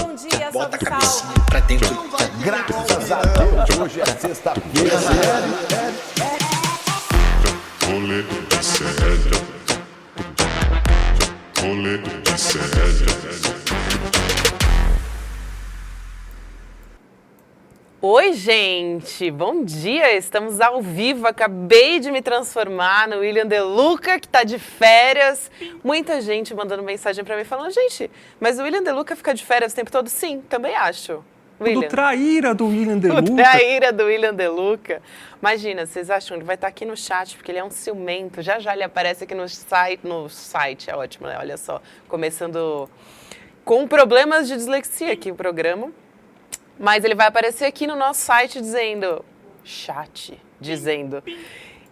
Bom dia, Bota a Sal. cabecinha pra dentro. Graças a Deus, hoje é sexta-feira. Rolê de sério. Rolê de sério. Oi, gente! Bom dia! Estamos ao vivo. Acabei de me transformar no William De Luca, que tá de férias. Muita gente mandando mensagem pra mim falando: gente, mas o William De Luca fica de férias o tempo todo? Sim, também acho. Do traíra do William De Luca. Traíra do William De Luca. Imagina, vocês acham que ele vai estar aqui no chat, porque ele é um ciumento. Já já ele aparece aqui no site, é ótimo, né? Olha só, começando com problemas de dislexia aqui o programa. Mas ele vai aparecer aqui no nosso site dizendo...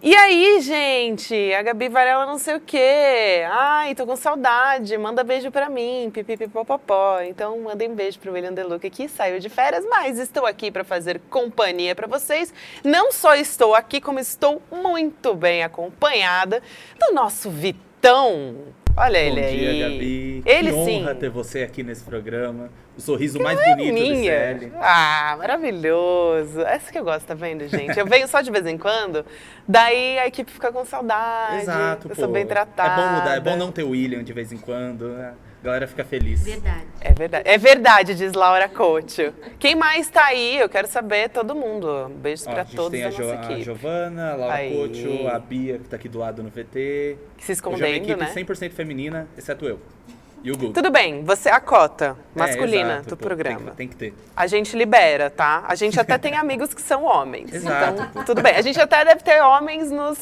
E aí, gente? A Gabi Varela não sei o quê. Ai, tô com saudade. Manda beijo pra mim. Pipipipopopó. Então, mandem um beijo pro William De Luca, que saiu de férias. Mas estou aqui pra fazer companhia pra vocês. Não só estou aqui, como estou muito bem acompanhada do nosso Vitão. Olha ele aí. Bom dia, Gabi. Ele que honra sim. ter você aqui nesse programa. O sorriso mais bonito do CL. Ah, maravilhoso. Essa que eu gosto, tá vendo, gente? Eu venho só de vez em quando, daí a equipe fica com saudade. Exato, eu pô. sou bem tratada. É bom mudar, é bom não ter o William de vez em quando. A galera fica feliz. Verdade. É verdade. É verdade, diz Laura Couto. Quem mais tá aí? Eu quero saber todo mundo. Beijos pra todos da A gente tem nossa a equipe. Giovana, a Laura Aí. Couto, a Bia, que tá aqui do lado no VT. Que se Hoje é uma escondendo, equipe né? 100% feminina, exceto eu. E o Guto. Tudo bem, você é a cota masculina exato, do pô, programa. Tem que ter. A gente libera, tá? A gente até tem amigos que são homens. Exato, Então, pô. tudo bem. A gente até deve ter homens nos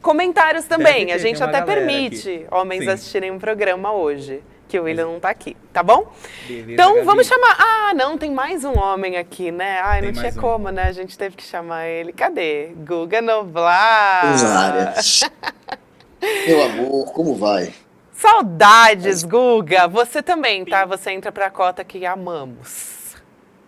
comentários também. Deve ter, A gente tem uma até galera permite aqui. homens Sim. assistirem o programa hoje, que o William não tá aqui, tá bom? Beleza, Então, Gabi. vamos chamar... Ah, não, tem mais um homem aqui, né? Ai, não Tem tinha mais um. como, né? A gente teve que chamar ele. Cadê? Guga Noblar. Rosária. Meu amor, como vai? Saudades, Guga. Você também, tá? Você entra pra cota que amamos.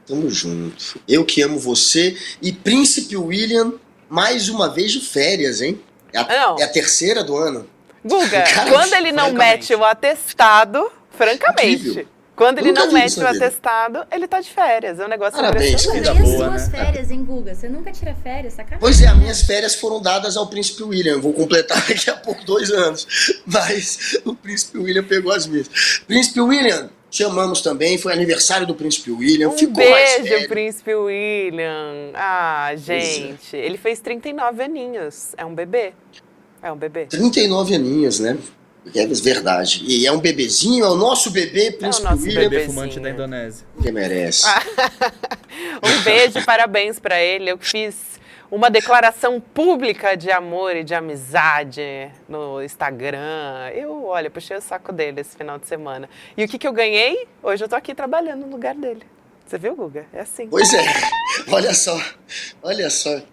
Tamo junto. Eu que amo você e Príncipe William, mais uma vez de férias, hein? Não. É a terceira do ano. Guga, Cara, quando ele não francamente. mete o atestado, francamente, Incrível. quando ele Nunca não vi mete isso o na vida. atestado, ele tá de férias. É um negócio Parabéns, impressionante. vida E as boa, suas né? férias, hein, Guga? Você nunca tira férias, sacanagem. Pois é, as minhas férias foram dadas ao Príncipe William. Eu vou completar daqui a pouco 2 anos. Mas o Príncipe William pegou as minhas. Príncipe William, te amamos também. Foi aniversário do Príncipe William. Um Ficou mais beijo, velho. Príncipe William. Ah, gente, ele fez 39 aninhos. É um bebê. É um bebê. 39 aninhos, né? É verdade. E é um bebezinho, é o nosso bebê, Príncipe nosso William, Bebê bebezinho. fumante da Indonésia. que merece. Um beijo, parabéns pra ele. Eu fiz uma declaração pública de amor e de amizade no Instagram. Eu, olha, puxei o saco dele esse final de semana. E o que eu ganhei? Hoje eu tô aqui trabalhando no lugar dele. Você viu, Guga? É assim. Pois é, olha só,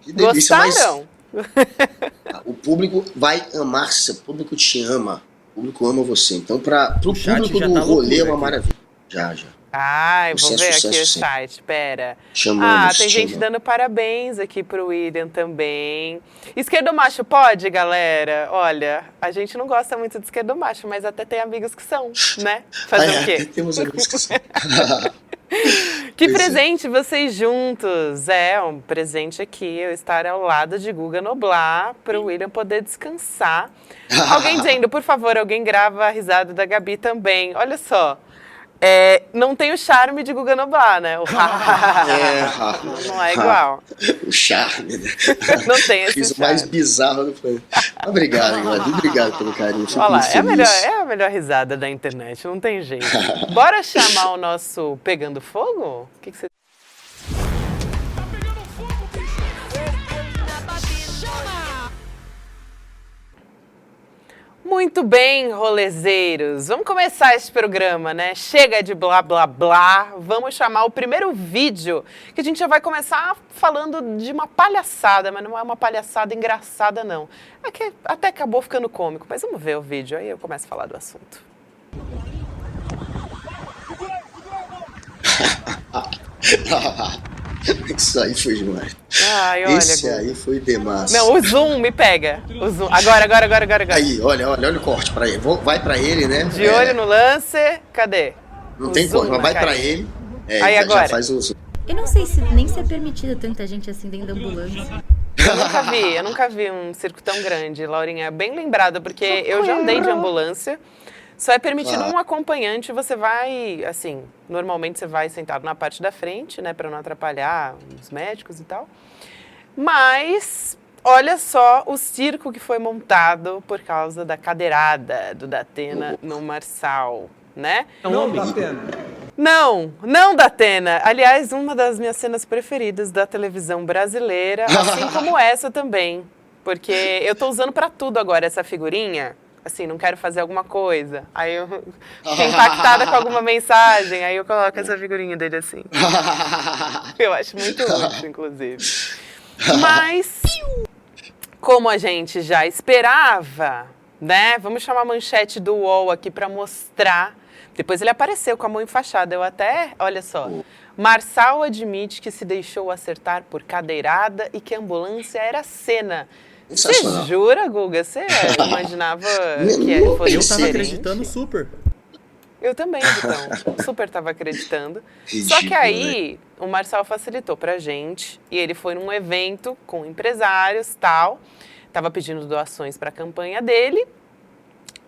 que delícia. Gostaram? Mas o público vai amar, o público te ama, o público ama você. Então, pro chat público já do tá rolê é loucura uma aqui. maravilha. Já. Ai, vou Sucesso, ver aqui sucesso, o sim. site, pera. Chamamos, Tem gente chamamos. dando parabéns aqui pro William também. Esquerdo macho pode, galera? Olha, a gente não gosta muito de esquerdo macho, mas até tem amigos que são, né? Fazer o quê? Temos amigos que são. Que Pois é. presente vocês juntos. É, um presente aqui, eu estar ao lado de Guga Noblar, para o William poder descansar. Alguém dizendo, por favor, alguém grava a risada da Gabi também. Olha só, não tem o charme de Guga Noblar, né? Não é igual. O charme, né? Não tem esse Fiz o charme. mais bizarro do planeta. Obrigado, Gabi. Obrigado pelo carinho. Fico Olha lá, muito é feliz. a melhor risada da internet, não tem jeito. Bora chamar o nosso Pegando Fogo? O que você... Muito bem, rolezeiros. Vamos começar esse programa, né? Chega de blá, blá, blá. Vamos chamar o primeiro vídeo, que a gente já vai começar falando de uma palhaçada, mas não é uma palhaçada engraçada, não. É que até acabou ficando cômico, mas vamos ver o vídeo, aí eu começo a falar do assunto. Isso aí foi demais. Ai, olha. Esse aí foi demais. Não, o zoom me pega. O zoom. Agora. Aí, olha o corte pra ele. Vai pra ele, né? De olho no lance. Cadê? Não O tem zoom corte, mas na vai pra carinha. ele. Aí já agora? faz uns... Eu não sei se nem se é permitido tanta gente assim dentro da ambulância. Eu nunca vi um circo tão grande, Laurinha. Bem lembrada, porque eu já andei de ambulância. Só é permitido um acompanhante, você vai, assim, normalmente você vai sentado na parte da frente, né, para não atrapalhar os médicos e tal. Mas, olha só o circo que foi montado por causa da cadeirada do Datena no Marçal, né? Não, Datena. Não Datena. Aliás, uma das minhas cenas preferidas da televisão brasileira, assim como essa também. Porque eu tô usando pra tudo agora essa figurinha. Assim, não quero fazer alguma coisa. Aí eu fiquei impactada com alguma mensagem, aí eu coloco essa figurinha dele assim. Eu acho muito útil, inclusive. Mas, como a gente já esperava, né? Vamos chamar a manchete do UOL aqui pra mostrar. Depois ele apareceu com a mão enfaixada. Eu até, olha só. Marçal admite que se deixou acertar por cadeirada e que a ambulância era cena. Você jura, Guga? Você imaginava que fosse Eu tava diferente? acreditando super. Eu também, então. Super tava acreditando. Ridículo, Só que aí, o Marçal facilitou pra gente. E ele foi num evento com empresários e tal. Tava pedindo doações pra campanha dele.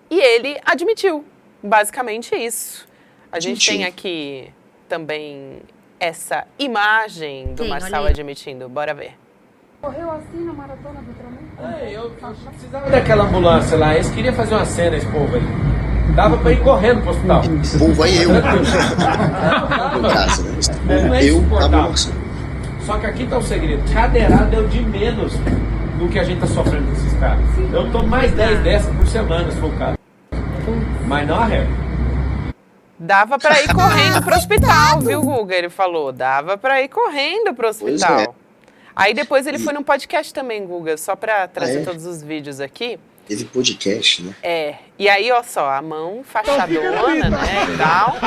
E ele admitiu. Basicamente isso. A gente tem aqui também essa imagem do Marçal admitindo. Bora ver. Correu assim na maratona do Ultraman? Eu precisava daquela ambulância lá. Eles queriam fazer uma cena, esse povo aí. Dava pra ir correndo pro hospital. O povo aí eu. No caso, né? Não é Eu, insuportável. Só que aqui tá o segredo. Cadeirada é o de menos do que a gente tá sofrendo com esses caras. Eu tomo mais 10 dessas por semana, se for o caso. Mas não arrego. Dava pra ir correndo pro hospital, viu, Guga? Ele falou, dava pra ir correndo pro hospital. Aí depois ele foi num podcast também, Guga, só pra trazer todos os vídeos aqui. Teve podcast, né? É, e aí, ó só, a mão fachadona, né, e tal.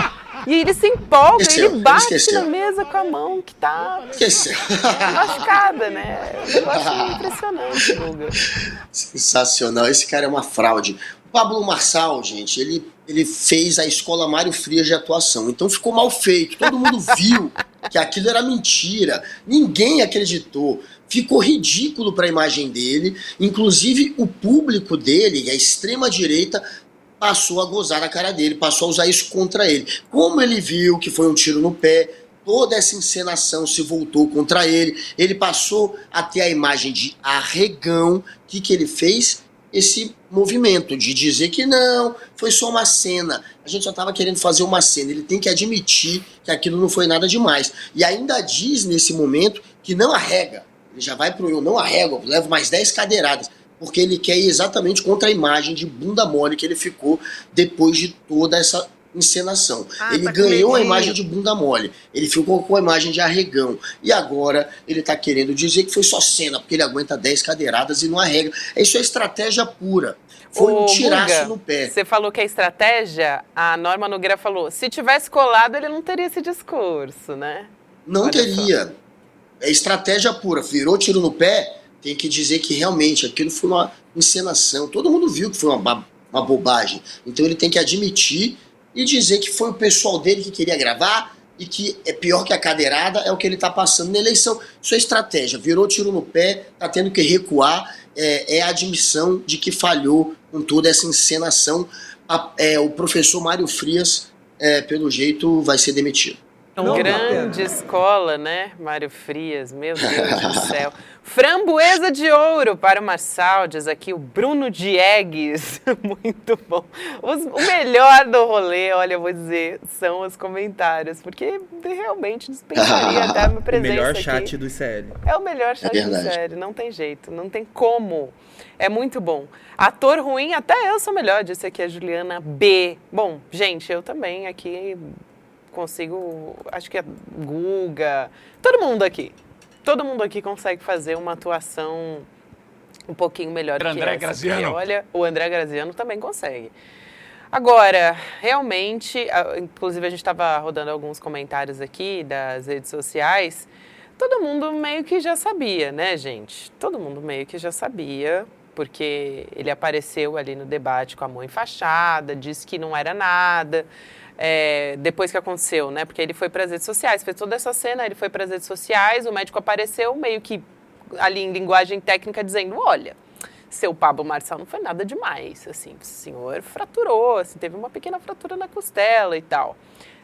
E ele se empolga, ele bate na mesa com a mão que tá machucada, né? Um negócio impressionante, Guga. Sensacional, esse cara é uma fraude. O Pablo Marçal, gente, ele fez a escola Mário Frias de atuação, então ficou mal feito, todo mundo viu que aquilo era mentira, ninguém acreditou, ficou ridículo para a imagem dele, inclusive o público dele, a extrema-direita, passou a gozar a cara dele, passou a usar isso contra ele. Como ele viu que foi um tiro no pé, toda essa encenação se voltou contra ele, ele passou a ter a imagem de arregão. O que ele fez? Esse movimento de dizer que não, foi só uma cena, a gente só estava querendo fazer uma cena, ele tem que admitir que aquilo não foi nada demais. E ainda diz nesse momento que não arrega, ele já vai pro eu não arrego, eu levo mais 10 cadeiradas, porque ele quer ir exatamente contra a imagem de bunda mole que ele ficou depois de toda essa encenação. Ele ganhou a imagem de bunda mole, ele ficou com a imagem de arregão, e agora ele tá querendo dizer que foi só cena, porque ele aguenta 10 cadeiradas e não arrega. Isso é estratégia pura. Foi um tiraço Guga, no pé. Você falou que é estratégia, a Norma Nogueira falou, se tivesse colado ele não teria esse discurso, né? Não teria. É estratégia pura. Virou tiro no pé, tem que dizer que realmente aquilo foi uma encenação. Todo mundo viu que foi uma bobagem. Então ele tem que admitir e dizer que foi o pessoal dele que queria gravar e que é pior que a cadeirada, é o que ele está passando na eleição. Isso é estratégia. Virou tiro no pé, está tendo que recuar. É a admissão de que falhou com toda essa encenação. O professor Mário Frias, pelo jeito, vai ser demitido. Grande escola, né? Mário Frias, meu Deus do céu. Framboesa de ouro para o Marçal, diz aqui o Bruno Diegues. Muito bom. O melhor do rolê, olha, eu vou dizer, são os comentários, porque realmente dispensaria até a minha presença O melhor aqui. chat do ICL. É o melhor chat do ICL, não tem jeito, não tem como. É muito bom. Ator ruim, até eu sou melhor, disse aqui a Juliana B. Bom, gente, eu também aqui consigo, acho que a Guga, todo mundo aqui consegue fazer uma atuação um pouquinho melhor que André essa. Graziano. Porque, olha, o André Graziano também consegue. Agora, realmente, inclusive a gente estava rodando alguns comentários aqui das redes sociais, todo mundo meio que já sabia, né, gente? Todo mundo meio que já sabia porque ele apareceu ali no debate com a mão enfaixada, disse que não era nada. Depois que aconteceu, né? Porque ele foi para as redes sociais, fez toda essa cena, ele foi para as redes sociais, o médico apareceu meio que ali em linguagem técnica dizendo, olha, seu Pablo Marçal não foi nada demais, assim, o senhor fraturou, assim, teve uma pequena fratura na costela e tal.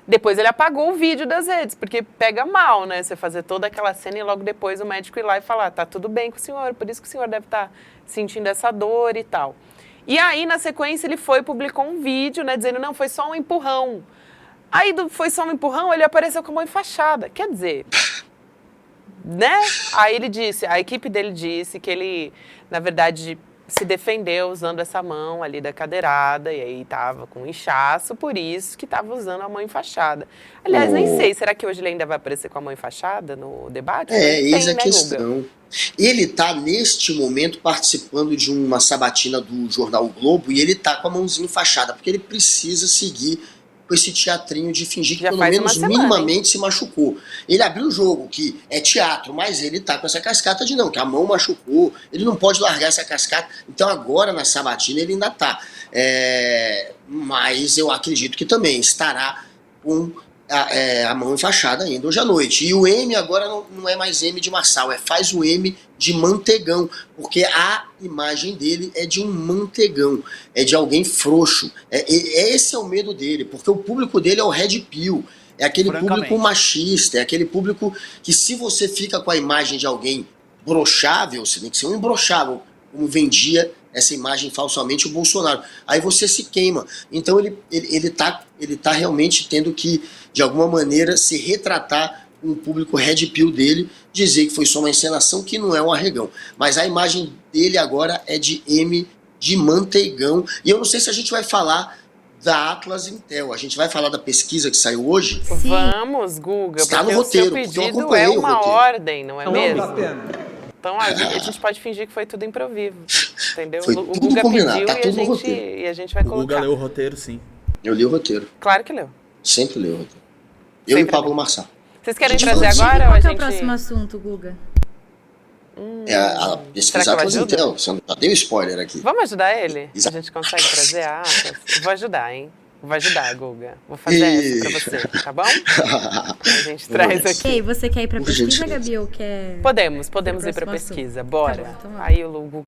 Depois ele apagou o vídeo das redes, porque pega mal, né? Você fazer toda aquela cena e logo depois o médico ir lá e falar, tá tudo bem com o senhor, por isso que o senhor deve estar sentindo essa dor e tal. E aí, na sequência, ele foi e publicou um vídeo, né, dizendo, não, foi só um empurrão. Aí, foi só um empurrão, ele apareceu com a mão enfaixada. Quer dizer, né? Aí ele disse, a equipe dele disse que ele, na verdade, se defendeu usando essa mão ali da cadeirada, e aí tava com inchaço, por isso que tava usando a mão enfaixada. Aliás, nem sei, será que hoje ele ainda vai aparecer com a mão enfaixada no debate? Eis a questão. Ele está, neste momento, participando de uma sabatina do Jornal o Globo e ele está com a mãozinha enfaixada, porque ele precisa seguir com esse teatrinho de fingir que Já pelo faz menos uma semana, minimamente se machucou. Ele abriu o jogo, que é teatro, mas ele tá com essa cascata de não, que a mão machucou, ele não pode largar essa cascata. Então agora na sabatina ele ainda tá. Mas eu acredito que também estará com a mão enfaixada ainda hoje à noite. E o M agora não é mais M de Marçal, faz o M de mantegão, porque a imagem dele é de um mantegão, é de alguém frouxo. Esse é o medo dele, porque o público dele é o Red Pill, é aquele público machista, é aquele público que se você fica com a imagem de alguém brochável, você tem que ser um imbrochável, como vendia essa imagem falsamente o Bolsonaro. Aí você se queima. Então ele tá realmente tendo que, de alguma maneira, se retratar com o público Red Pill dele, dizer que foi só uma encenação, que não é um arregão. Mas a imagem dele agora é de M de manteigão. E eu não sei se a gente vai falar da Atlas Intel. A gente vai falar da pesquisa que saiu hoje? Sim. Vamos, Guga, está porque no roteiro, o seu porque eu pedido acompanhei é o uma roteiro. ordem, não é Não mesmo? vale a pena. Então a gente pode fingir que foi tudo improviso, entendeu? Foi O tudo Guga combinado, pediu tá tudo no roteiro. e a gente vai O Guga colocar. leu o roteiro, sim. Eu li o roteiro. Claro que leu. Sempre li o roteiro. Eu Sempre e o Pablo Marçal. Vocês querem Gente, trazer vamos agora ou Qual a que é o gente... próximo assunto, Guga? A pesquisa Será que ela Atlas ajuda? Intel. Você já deu spoiler aqui. Vamos ajudar ele? Exato. A gente consegue trazer a Atlas? Eu vou ajudar, hein? Vou ajudar, Guga. Vou fazer essa pra você, tá bom? A gente traz nessa. aqui. Ei, você quer ir pra Por pesquisa, gentileza. Gabi, ou quer... Podemos ir pra próximo pesquisa. assunto. Bora. Tá bom, então vamos. Aí o Guga...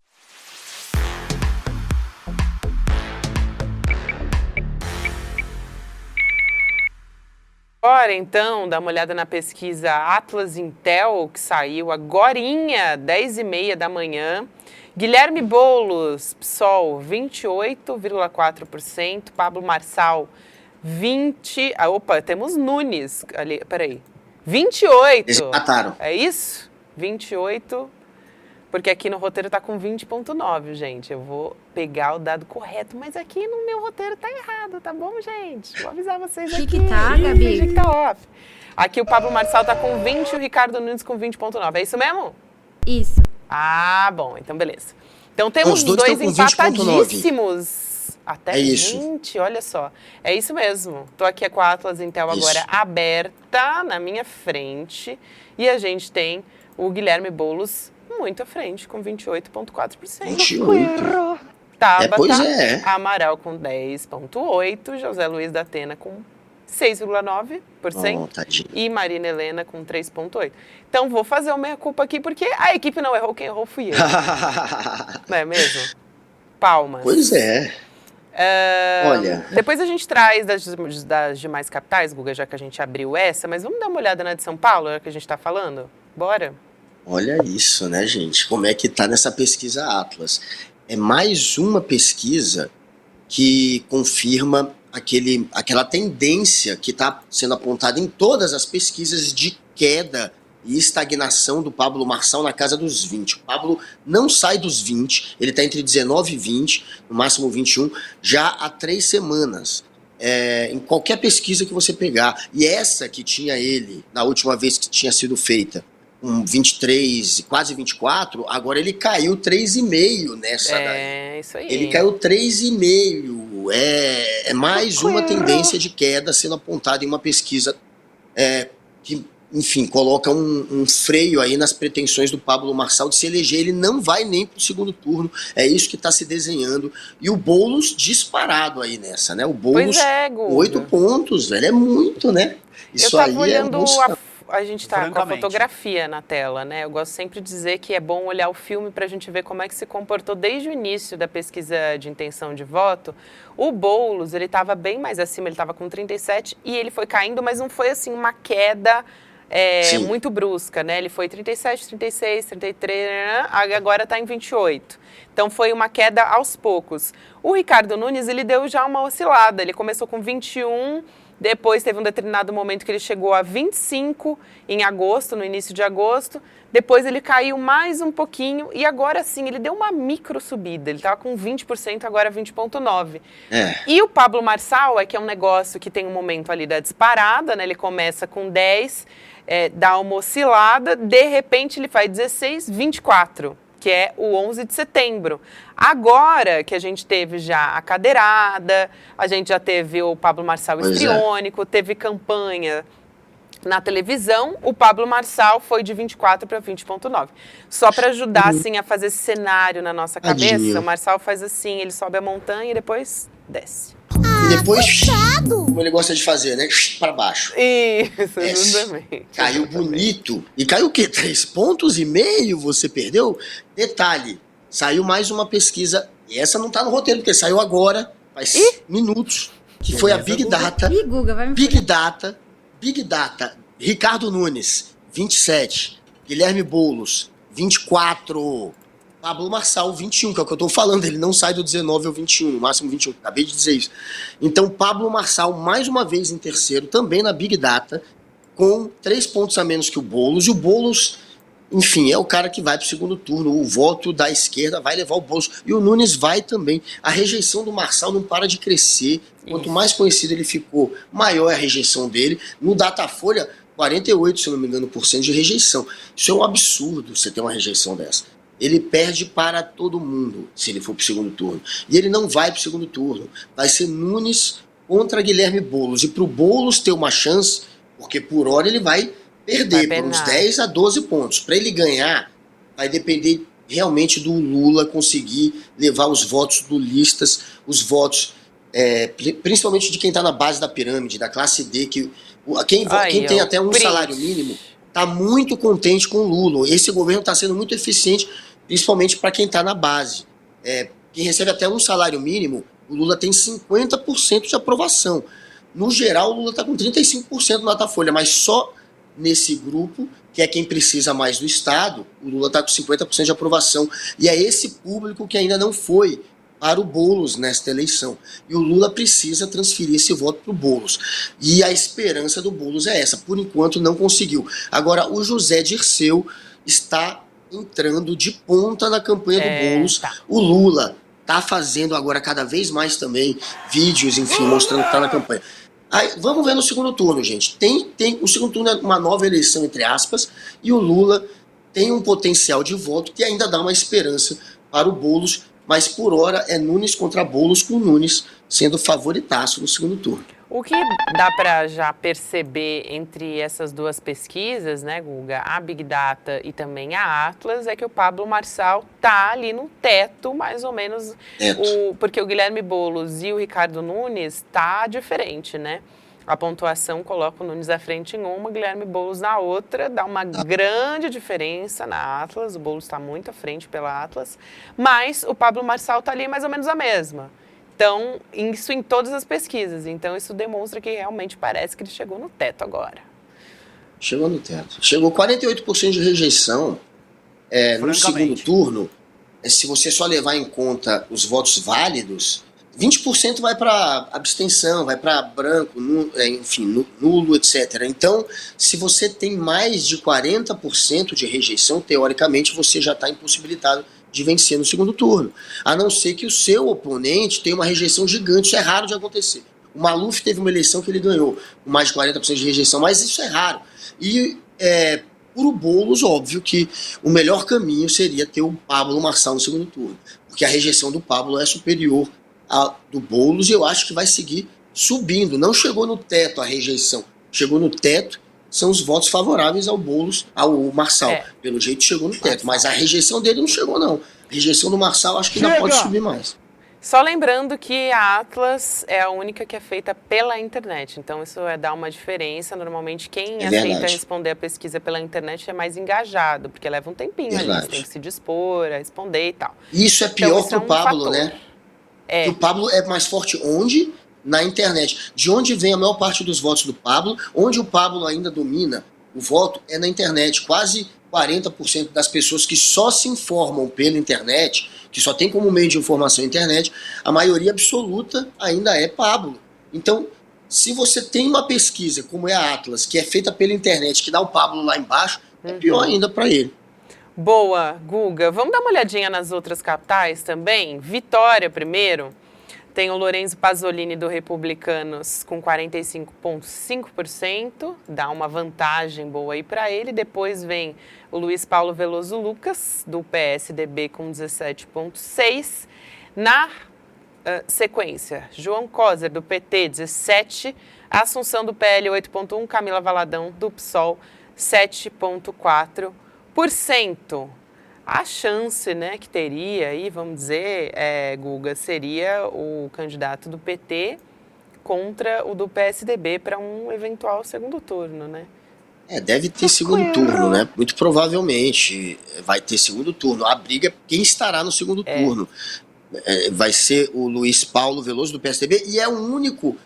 Agora, então, dá uma olhada na pesquisa Atlas Intel, que saiu agorinha, 10h30 da manhã. Guilherme Boulos, PSOL, 28,4%. Pablo Marçal, 20%. Opa, temos Nunes ali, peraí. 28%. Eles mataram. É isso? 28%. Porque aqui no roteiro tá com 20,9, gente. Eu vou pegar o dado correto, mas aqui no meu roteiro tá errado, tá bom, gente? Vou avisar vocês aqui. Que tá, Gabi? Finge que tá off. Aqui o Pablo Marçal tá com 20 e o Ricardo Nunes com 20,9. É isso mesmo? Isso. Ah, bom. Então, beleza. Então temos Os dois dois estão com 20,9. empatadíssimos. Até É isso. 20, olha só. É isso mesmo. Tô aqui com a Atlas Intel Isso. agora aberta na minha frente. E a gente tem o Guilherme Boulos muito à frente, com 28,4%. 28. Tabata Pois é. Amaral com 10,8%. José Luiz da Atena com 6,9%. Oh, tadinho. E Marina Helena com 3,8%. Então, vou fazer o meia-culpa aqui, porque a equipe não errou, quem errou fui eu. Não é mesmo? Palmas. Pois é. Olha. Depois a gente traz das demais capitais, Guga, já que a gente abriu essa, mas vamos dar uma olhada na de São Paulo, que a gente está falando? Bora? Olha isso, né, gente? Como é que tá nessa pesquisa Atlas? É mais uma pesquisa que confirma aquela tendência que está sendo apontada em todas as pesquisas de queda e estagnação do Pablo Marçal na casa dos 20. O Pablo não sai dos 20, ele está entre 19 e 20, no máximo 21, já há 3 semanas. Em qualquer pesquisa que você pegar. E essa que tinha ele, na última vez que tinha sido feita, com 23, quase 24, agora ele caiu 3,5 nessa daí. É, isso aí. Ele caiu 3,5. É mais uma tendência de queda sendo apontada em uma pesquisa que enfim, coloca um freio aí nas pretensões do Pablo Marçal de se eleger. Ele não vai nem para o segundo turno, é isso que está se desenhando. E o Boulos disparado aí nessa, né? O Boulos, 8 pontos, velho, é muito, né? Isso eu aí tava olhando a gente tá com a Francamente. fotografia na tela, né? Eu gosto sempre de dizer que é bom olhar o filme para a gente ver como é que se comportou desde o início da pesquisa de intenção de voto. O Boulos, ele estava bem mais acima, ele estava com 37 e ele foi caindo, mas não foi assim uma queda muito brusca, né? Ele foi 37, 36, 33, agora está em 28. Então foi uma queda aos poucos. O Ricardo Nunes, ele deu já uma oscilada, ele começou com 21. Depois teve um determinado momento que ele chegou a 25 em agosto, no início de agosto. Depois ele caiu mais um pouquinho e agora sim ele deu uma micro subida. Ele estava com 20%, agora 20,9%. E o Pablo Marçal que é um negócio que tem um momento ali da disparada, né? Ele começa com 10, dá uma oscilada, de repente ele faz 16, 24%. Que é o 11 de setembro. Agora que a gente teve já a cadeirada, a gente já teve o Pablo Marçal histriônico, teve campanha na televisão, o Pablo Marçal foi de 24 para 20,9. Ssó para ajudar assim, a fazer esse cenário na nossa cabeça, o Marçal faz assim, ele sobe a montanha e depois desce. E depois, como ele gosta de fazer, né? Para baixo. Isso, exatamente. Caiu bonito. E caiu o quê? 3,5 pontos você perdeu? Detalhe, saiu mais uma pesquisa, e essa não tá no roteiro, porque saiu agora, faz minutos, que foi a Big Data. Ih, Guga, vai me Big Data, Ricardo Nunes, 27, Guilherme Boulos, 24, Pablo Marçal, 21, que é o que eu tô falando, ele não sai do 19 ao 21, no máximo 21, acabei de dizer isso. Então, Pablo Marçal, mais uma vez em terceiro, também na Big Data, com 3 pontos a menos que o Boulos, e o Boulos, enfim, é o cara que vai pro segundo turno, o voto da esquerda vai levar o Boulos, e o Nunes vai também. A rejeição do Marçal não para de crescer, quanto mais conhecido ele ficou, maior é a rejeição dele. No Datafolha, 48, se não me engano, por cento de rejeição. Isso é um absurdo, você ter uma rejeição dessa. Ele perde para todo mundo se ele for para o segundo turno. E ele não vai para o segundo turno. Vai ser Nunes contra Guilherme Boulos. E para o Boulos ter uma chance, porque por hora ele vai perder por uns 10 a 12 pontos. Para ele ganhar, vai depender realmente do Lula conseguir levar os votos lulistas, os votos, principalmente de quem está na base da pirâmide, da classe D, quem tem até um salário mínimo, está muito contente com o Lula. Esse governo está sendo muito eficiente, principalmente para quem está na base. Quem recebe até um salário mínimo, o Lula tem 50% de aprovação. No geral, o Lula está com 35% no Datafolha, mas só nesse grupo, que é quem precisa mais do Estado, o Lula está com 50% de aprovação. E é esse público que ainda não foi para o Boulos nesta eleição. E o Lula precisa transferir esse voto para o Boulos. E a esperança do Boulos é essa. Por enquanto, não conseguiu. Agora, o José Dirceu está entrando de ponta na campanha do Boulos. O Lula está fazendo agora cada vez mais também vídeos, enfim, mostrando que está na campanha. Aí, vamos ver no segundo turno, gente. O segundo turno é uma nova eleição, entre aspas, e o Lula tem um potencial de voto que ainda dá uma esperança para o Boulos, mas por hora é Nunes contra Boulos, com Nunes sendo favoritaço no segundo turno. O que dá para já perceber entre essas duas pesquisas, né, Guga, a Big Data e também a Atlas, é que o Pablo Marçal tá ali no teto, mais ou menos, porque o Guilherme Boulos e o Ricardo Nunes tá diferente, né? A pontuação coloca o Nunes à frente em uma, o Guilherme Boulos na outra, dá uma grande diferença na Atlas, o Boulos está muito à frente pela Atlas, mas o Pablo Marçal tá ali mais ou menos a mesma. Então, isso em todas as pesquisas. Então, isso demonstra que realmente parece que ele chegou no teto agora. Chegou no teto. Chegou 48% de rejeição no segundo turno. Se você só levar em conta os votos válidos, 20% vai para abstenção, vai para branco, enfim, nulo, etc. Então, se você tem mais de 40% de rejeição, teoricamente, você já está impossibilitado de vencer no segundo turno, a não ser que o seu oponente tenha uma rejeição gigante. Isso é raro de acontecer. O Maluf teve uma eleição que ele ganhou com mais de 40% de rejeição, mas isso é raro. E por o Boulos, óbvio que o melhor caminho seria ter o Pablo Marçal no segundo turno, porque a rejeição do Pablo é superior à do Boulos e eu acho que vai seguir subindo. Não chegou no teto a rejeição, chegou no teto são os votos favoráveis ao Boulos, ao Marçal. Pelo jeito chegou no teto, mas a rejeição dele não chegou, não. A rejeição do Marçal acho que ainda pode subir mais. Só lembrando que a Atlas é a única que é feita pela internet, então isso dá uma diferença. Normalmente quem aceita responder a pesquisa pela internet é mais engajado, porque leva um tempinho ali, você tem que se dispor a responder e tal. Isso é pior pro Pablo, né? O Pablo é mais forte onde? Na internet. De onde vem a maior parte dos votos do Pablo, onde o Pablo ainda domina o voto é na internet. Quase 40% das pessoas que só se informam pela internet, que só tem como meio de informação a internet, a maioria absoluta ainda é Pablo. Então, se você tem uma pesquisa como é a Atlas, que é feita pela internet, que dá o Pablo lá embaixo, é pior ainda para ele. Boa, Guga. Vamos dar uma olhadinha nas outras capitais também? Vitória primeiro. Tem o Lorenzo Pasolini do Republicanos com 45,5%, dá uma vantagem boa aí para ele. Depois vem o Luiz Paulo Veloso Lucas, do PSDB, com 17,6%. Na sequência, João Coser, do PT, 17%. Assunção, do PL, 8,1%. Camila Valadão, do PSOL, 7,4%. A chance, né, que teria aí, vamos dizer, Guga, seria o candidato do PT contra o do PSDB para um eventual segundo turno, né? Deve ter segundo turno, né? Muito provavelmente vai ter segundo turno. A briga é quem estará no segundo turno. Vai ser o Luiz Paulo Veloso do PSDB e é um único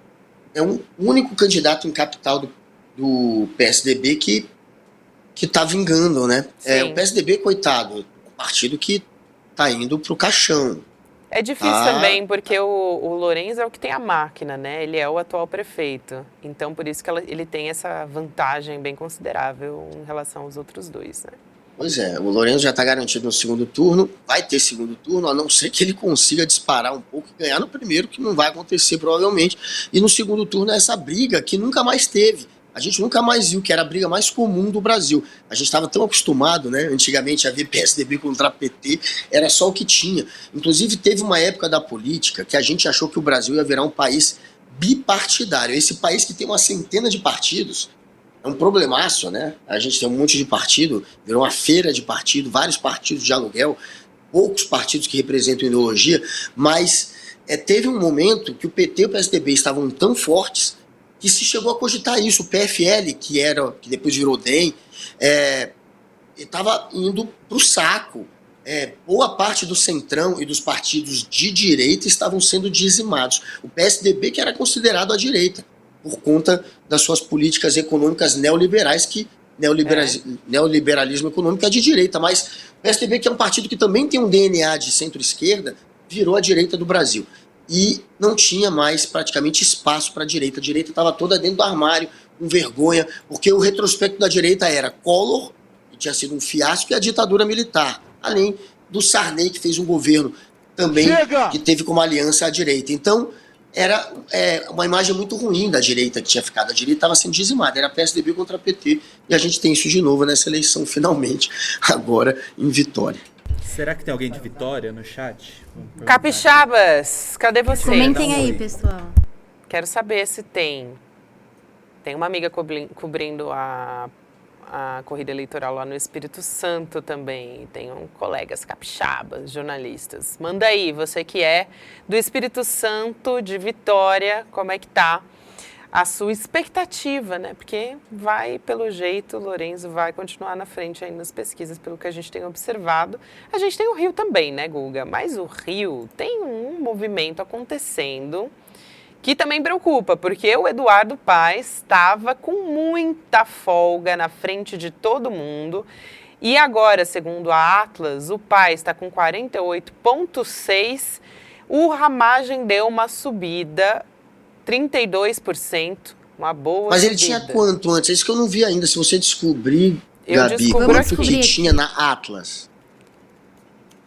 candidato em capital do PSDB que tá vingando, né? O PSDB, coitado, partido que tá indo pro caixão. É difícil também, porque o Lourenço é o que tem a máquina, né? Ele é o atual prefeito. Então, por isso que ele tem essa vantagem bem considerável em relação aos outros dois, né? Pois é, o Lourenço já está garantido no segundo turno, vai ter segundo turno, a não ser que ele consiga disparar um pouco e ganhar no primeiro, que não vai acontecer provavelmente. E no segundo turno é essa briga que nunca mais teve. A gente nunca mais viu, que era a briga mais comum do Brasil. A gente estava tão acostumado, né? Antigamente a ver PSDB contra PT, era só o que tinha. Inclusive teve uma época da política que a gente achou que o Brasil ia virar um país bipartidário. Esse país que tem uma centena de partidos, é um problemaço, né? A gente tem um monte de partido, virou uma feira de partido, vários partidos de aluguel, poucos partidos que representam ideologia, mas teve um momento que o PT e o PSDB estavam tão fortes que se chegou a cogitar isso. O PFL, que depois virou DEM, estava indo para o saco. Boa parte do centrão e dos partidos de direita estavam sendo dizimados. O PSDB, que era considerado a direita, por conta das suas políticas econômicas neoliberais, que neoliberalismo econômico é de direita, mas o PSDB, que é um partido que também tem um DNA de centro-esquerda, virou a direita do Brasil. E não tinha mais praticamente espaço para a direita. A direita estava toda dentro do armário, com vergonha, porque o retrospecto da direita era Collor, que tinha sido um fiasco, e a ditadura militar, além do Sarney, que fez um governo também que teve como aliança a direita. Então, era uma imagem muito ruim da direita que tinha ficado. A direita estava sendo dizimada, era PSDB contra PT, e a gente tem isso de novo nessa eleição, finalmente, agora em Vitória. Será que tem alguém de Vitória no chat? Capixabas, cadê vocês? Comentem aí, pessoal. Quero saber se tem. Tem uma amiga cobrindo a corrida eleitoral lá no Espírito Santo também. Tem colegas capixabas, jornalistas. Manda aí, você que é do Espírito Santo, de Vitória, como é que tá a sua expectativa, né? Porque pelo jeito, o Lourenço vai continuar na frente aí nas pesquisas, pelo que a gente tem observado. A gente tem o Rio também, né, Guga? Mas o Rio tem um movimento acontecendo que também preocupa, porque o Eduardo Paes estava com muita folga na frente de todo mundo. E agora, segundo a Atlas, o Paes está com 48,6%. O Ramagem deu uma subida, 32%, uma boa Mas ele subida. tinha quanto antes? É isso que eu não vi ainda. Se você descobrir, Gabi, descubro quanto aqui. que tinha na Atlas?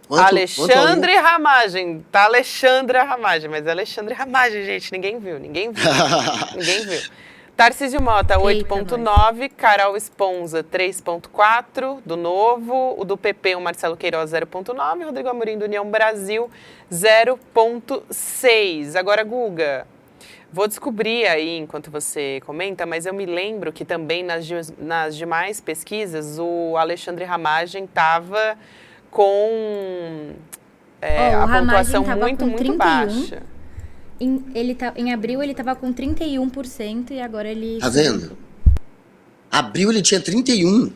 Alexandre Ramagem. Tá Alexandra Ramagem, mas é Alexandre Ramagem, gente. Ninguém viu. Ninguém viu. Tarcísio Mota, 8,9%. Carol Esponza, 3,4%. Do Novo. O do PP, o Marcelo Queiroz, 0,9%. Rodrigo Amorim, do União Brasil, 0,6%. Agora, Guga, Vou descobrir aí enquanto você comenta, mas eu me lembro que também nas demais pesquisas o Alexandre Ramagem estava com a pontuação muito baixa. Em abril ele estava com 31% e agora ele... Tá vendo? Abril ele tinha 31%.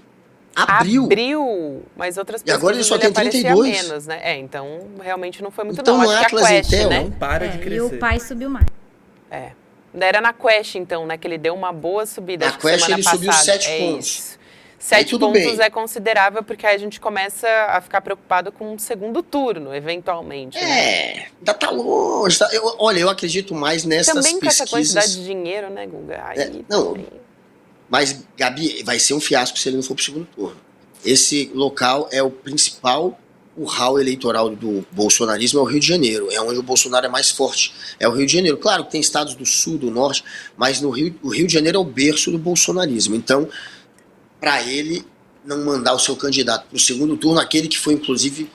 Abril, mas outras pessoas. E agora ele só tem 32. Menos, né? Então realmente não foi muito então, não. Acho que a Quest, Intel, né? Não para de crescer. E o pai subiu mais. Era na Quest, então, né? Que ele deu uma boa subida. Na Quest ele subiu 7 pontos. Isso. 7 pontos bem. É considerável, porque aí a gente começa a ficar preocupado com um segundo turno, eventualmente. Né? Ainda tá longe. Eu acredito mais nessas também pesquisas. Também com essa quantidade de dinheiro, né, Guga? Aí não, mas, Gabi, vai ser um fiasco se ele não for pro segundo turno. Esse local é o principal curral eleitoral do bolsonarismo, é o Rio de Janeiro. É onde o Bolsonaro é mais forte. É o Rio de Janeiro. Claro que tem estados do sul, do norte, mas o Rio de Janeiro é o berço do bolsonarismo. Então, para ele não mandar o seu candidato para o segundo turno, aquele que foi, inclusive,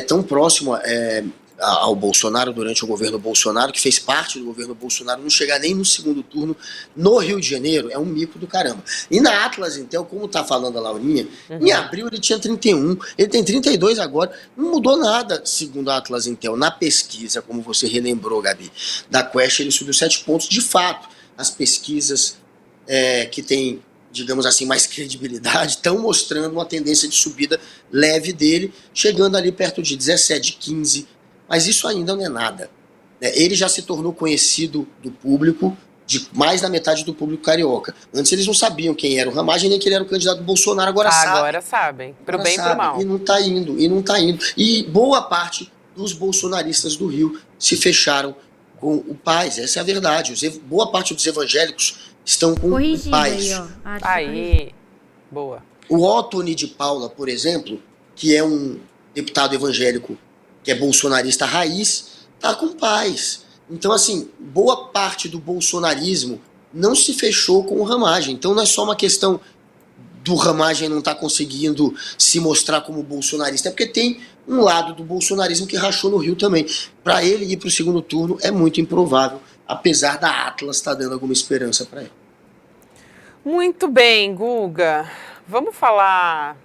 tão próximo ao Bolsonaro durante o governo Bolsonaro, que fez parte do governo Bolsonaro, não chegar nem no segundo turno no Rio de Janeiro, é um mico do caramba. E na Atlas Intel, como tá falando a Laurinha, em abril ele tinha 31, ele tem 32 agora, não mudou nada, segundo a Atlas Intel. Na pesquisa, como você relembrou, Gabi, da Quest, ele subiu 7 pontos. De fato, as pesquisas que têm, digamos assim, mais credibilidade, estão mostrando uma tendência de subida leve dele, chegando ali perto de 17, 15. Mas isso ainda não é nada. Ele já se tornou conhecido do público, de mais da metade do público carioca. Antes eles não sabiam quem era o Ramagem, nem que ele era o candidato do Bolsonaro, agora sabem. Agora sabem, pro bem e pro mal. E não tá indo. E boa parte dos bolsonaristas do Rio se fecharam com o Paz, essa é a verdade. Boa parte dos evangélicos estão com o Paz. Aí, boa. O Ottoni de Paula, por exemplo, que é um deputado evangélico que é bolsonarista raiz, tá com Paz. Então, assim, boa parte do bolsonarismo não se fechou com o Ramagem. Então não é só uma questão do Ramagem não estar conseguindo se mostrar como bolsonarista, é porque tem um lado do bolsonarismo que rachou no Rio também. Para ele ir para o segundo turno é muito improvável, apesar da Atlas estar dando alguma esperança para ele. Muito bem, Guga. Vamos falar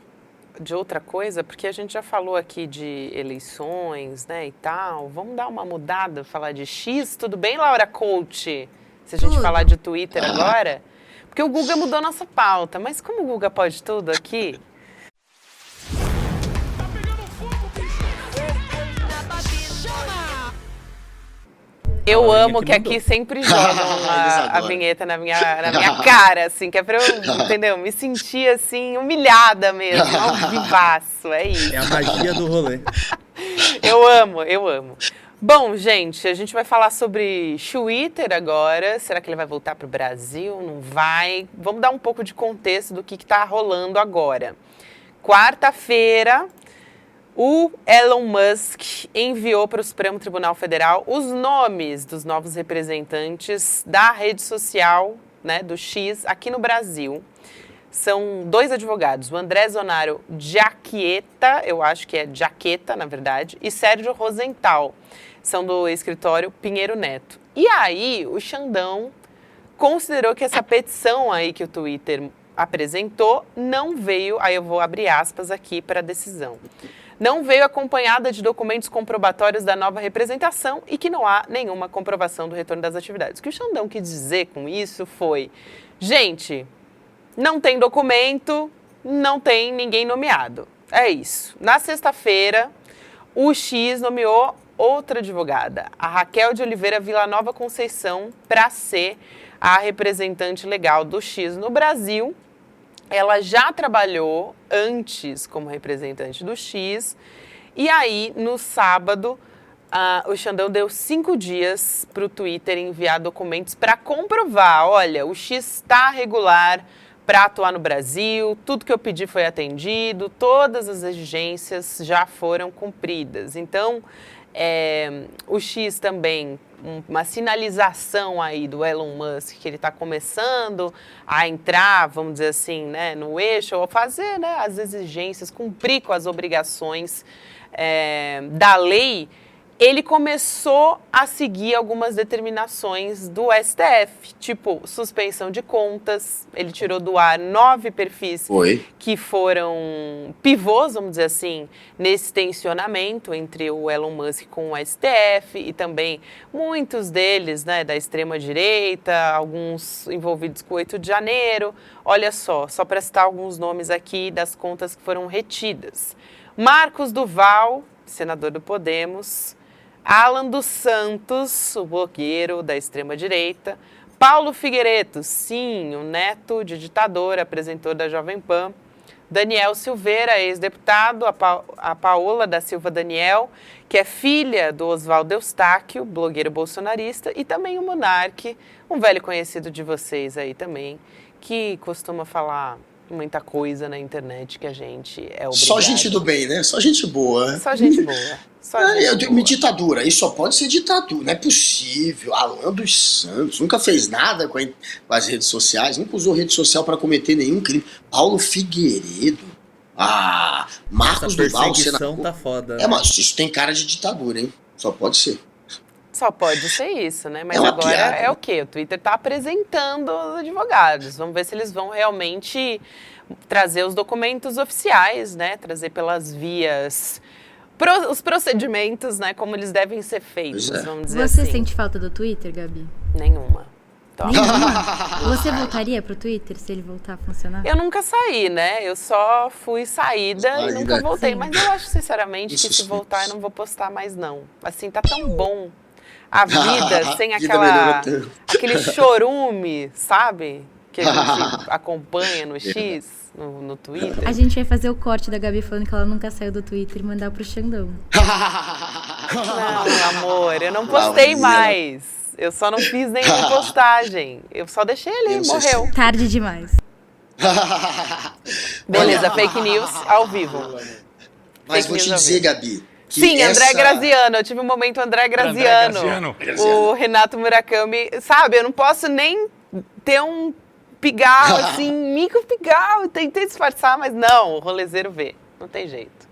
de outra coisa, porque a gente já falou aqui de eleições, né, e tal. Vamos dar uma mudada, falar de X. Tudo bem, Laura Coach? Se a gente falar de Twitter agora? Porque o Guga mudou nossa pauta, mas como o Guga pode tudo aqui... Eu amo que aqui sempre jogam a vinheta na minha cara, assim, que é pra eu, entendeu, me sentir, assim, humilhada mesmo, ao vivaço, é isso. É a magia do rolê. Eu amo. Bom, gente, a gente vai falar sobre Twitter agora. Será que ele vai voltar pro Brasil? Não vai? Vamos dar um pouco de contexto do que tá rolando agora. Quarta-feira... O Elon Musk enviou para o Supremo Tribunal Federal os nomes dos novos representantes da rede social, né, do X, aqui no Brasil. São 2 advogados, o André Zonaro Giaqueta, eu acho que é Jaqueta, na verdade, e Sérgio Rosenthal, são do escritório Pinheiro Neto. E aí, o Xandão considerou que essa petição aí que o Twitter apresentou não veio, aí eu vou abrir aspas aqui para a decisão, não veio acompanhada de documentos comprobatórios da nova representação e que não há nenhuma comprovação do retorno das atividades. O que o Xandão quis dizer com isso foi, gente, não tem documento, não tem ninguém nomeado. É isso. Na sexta-feira, o X nomeou outra advogada, a Raquel de Oliveira Villanova Conceição, para ser a representante legal do X no Brasil. Ela já trabalhou antes como representante do X. E aí, no sábado, o Xandão deu 5 dias para o Twitter enviar documentos para comprovar. Olha, o X está regular para atuar no Brasil, tudo que eu pedi foi atendido, todas as exigências já foram cumpridas. Então, o X também, uma sinalização aí do Elon Musk, que ele está começando a entrar, vamos dizer assim, né, no eixo, ou fazer, né, as exigências, cumprir com as obrigações da lei, ele começou a seguir algumas determinações do STF, tipo suspensão de contas. Ele tirou do ar 9 perfis que foram pivôs, vamos dizer assim, nesse tensionamento entre o Elon Musk com o STF e também muitos deles, né, da extrema-direita, alguns envolvidos com o 8 de janeiro. Olha só para citar alguns nomes aqui das contas que foram retidas. Marcos Duval, senador do Podemos. Alan dos Santos, o blogueiro da extrema-direita. Paulo Figueiredo, sim, o neto de ditador, apresentor da Jovem Pan. Daniel Silveira, ex-deputado. A Paola da Silva Daniel, que é filha do Oswaldo Eustáquio, blogueiro bolsonarista. E também o Monark, um velho conhecido de vocês aí também, que costuma falar muita coisa na internet que a gente é obrigado. Só gente do bem, né? Só gente boa. Só gente boa. Uma ditadura. Isso só pode ser ditadura. Não é possível. Alan dos Santos nunca fez nada com as redes sociais. Nunca usou rede social para cometer nenhum crime. Paulo Figueiredo. Marcos Duval. Essa perseguição tá foda. Mas isso tem cara de ditadura, hein? Só pode ser. Só pode ser isso, né? Mas É uma agora piada. é o quê? O Twitter está apresentando os advogados. Vamos ver se eles vão realmente trazer os documentos oficiais, né? Trazer pelas vias, os procedimentos, né? Como eles devem ser feitos, vamos dizer Você assim. sente falta do Twitter, Gabi? Nenhuma. Você voltaria pro Twitter se ele voltar a funcionar? Eu nunca saí, né? Eu só fui saída e nunca voltei. Sim. Mas eu acho, sinceramente, que se voltar eu não vou postar mais, não. Assim, tá tão bom a vida sem aquele chorume, sabe? Que a gente acompanha no X, no Twitter. A gente vai fazer o corte da Gabi falando que ela nunca saiu do Twitter e mandar pro Xandão. Não, amor, eu não postei mais. Eu só não fiz nenhuma postagem. Eu só deixei ele, morreu. Tarde demais. Beleza, fake news ao vivo. Mas vou te dizer, Gabi. Sim, André Graziano. Eu tive um momento André Graziano. O Renato Murakami. Sabe, eu não posso nem ter um pigarro, assim, micro pigarro. Tentei disfarçar, mas não, o rolezeiro vê. Não tem jeito.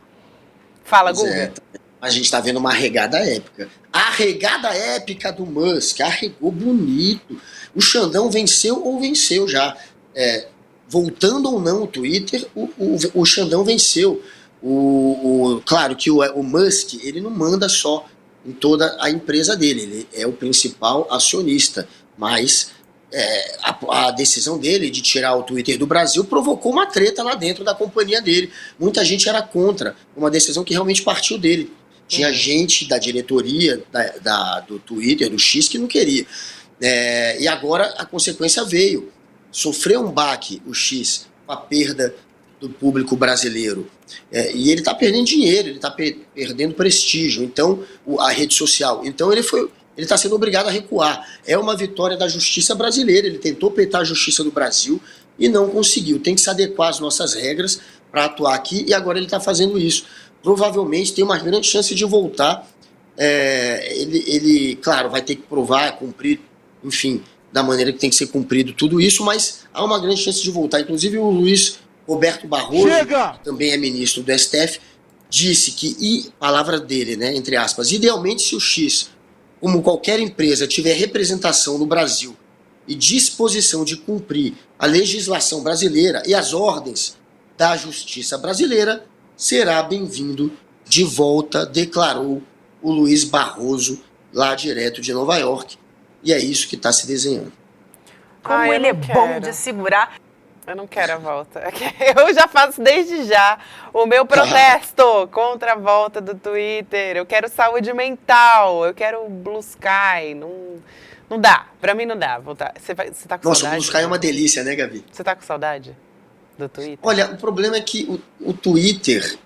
Fala, Guga. A gente tá vendo uma arregada épica. A arregada épica do Musk. Arregou bonito. O Xandão venceu ou venceu já. Voltando ou não o Twitter, o Xandão venceu. Claro que o Musk, ele não manda só em toda a empresa dele, ele é o principal acionista, mas a decisão dele de tirar o Twitter do Brasil provocou uma treta lá dentro da companhia dele. Muita gente era contra, uma decisão que realmente partiu dele. Tinha gente da diretoria do Twitter, do X, que não queria. E agora a consequência veio. Sofreu um baque, o X, com a perda do público brasileiro. E ele está perdendo dinheiro, ele está perdendo prestígio, então, a rede social. Então ele está sendo obrigado a recuar. É uma vitória da justiça brasileira. Ele tentou peitar a justiça do Brasil e não conseguiu. Tem que se adequar às nossas regras para atuar aqui, e agora ele está fazendo isso. Provavelmente tem uma grande chance de voltar. Ele, claro, vai ter que provar, cumprir, enfim, da maneira que tem que ser cumprido tudo isso, mas há uma grande chance de voltar. Inclusive o Luiz Roberto Barroso, que também é ministro do STF, disse que, palavra dele, né, entre aspas, idealmente se o X, como qualquer empresa, tiver representação no Brasil e disposição de cumprir a legislação brasileira e as ordens da justiça brasileira, será bem-vindo de volta, declarou o Luiz Barroso, lá direto de Nova York. E é isso que está se desenhando. Como ele é bom de segurar. Eu não quero a volta. Eu já faço desde já o meu protesto contra a volta do Twitter. Eu quero saúde mental, eu quero Blue Sky. Não dá, pra mim não dá voltar. Você tá com Nossa, saudade? o Blue Sky é uma delícia, né, Gabi? Você tá com saudade do Twitter? Olha, o problema é que o Twitter,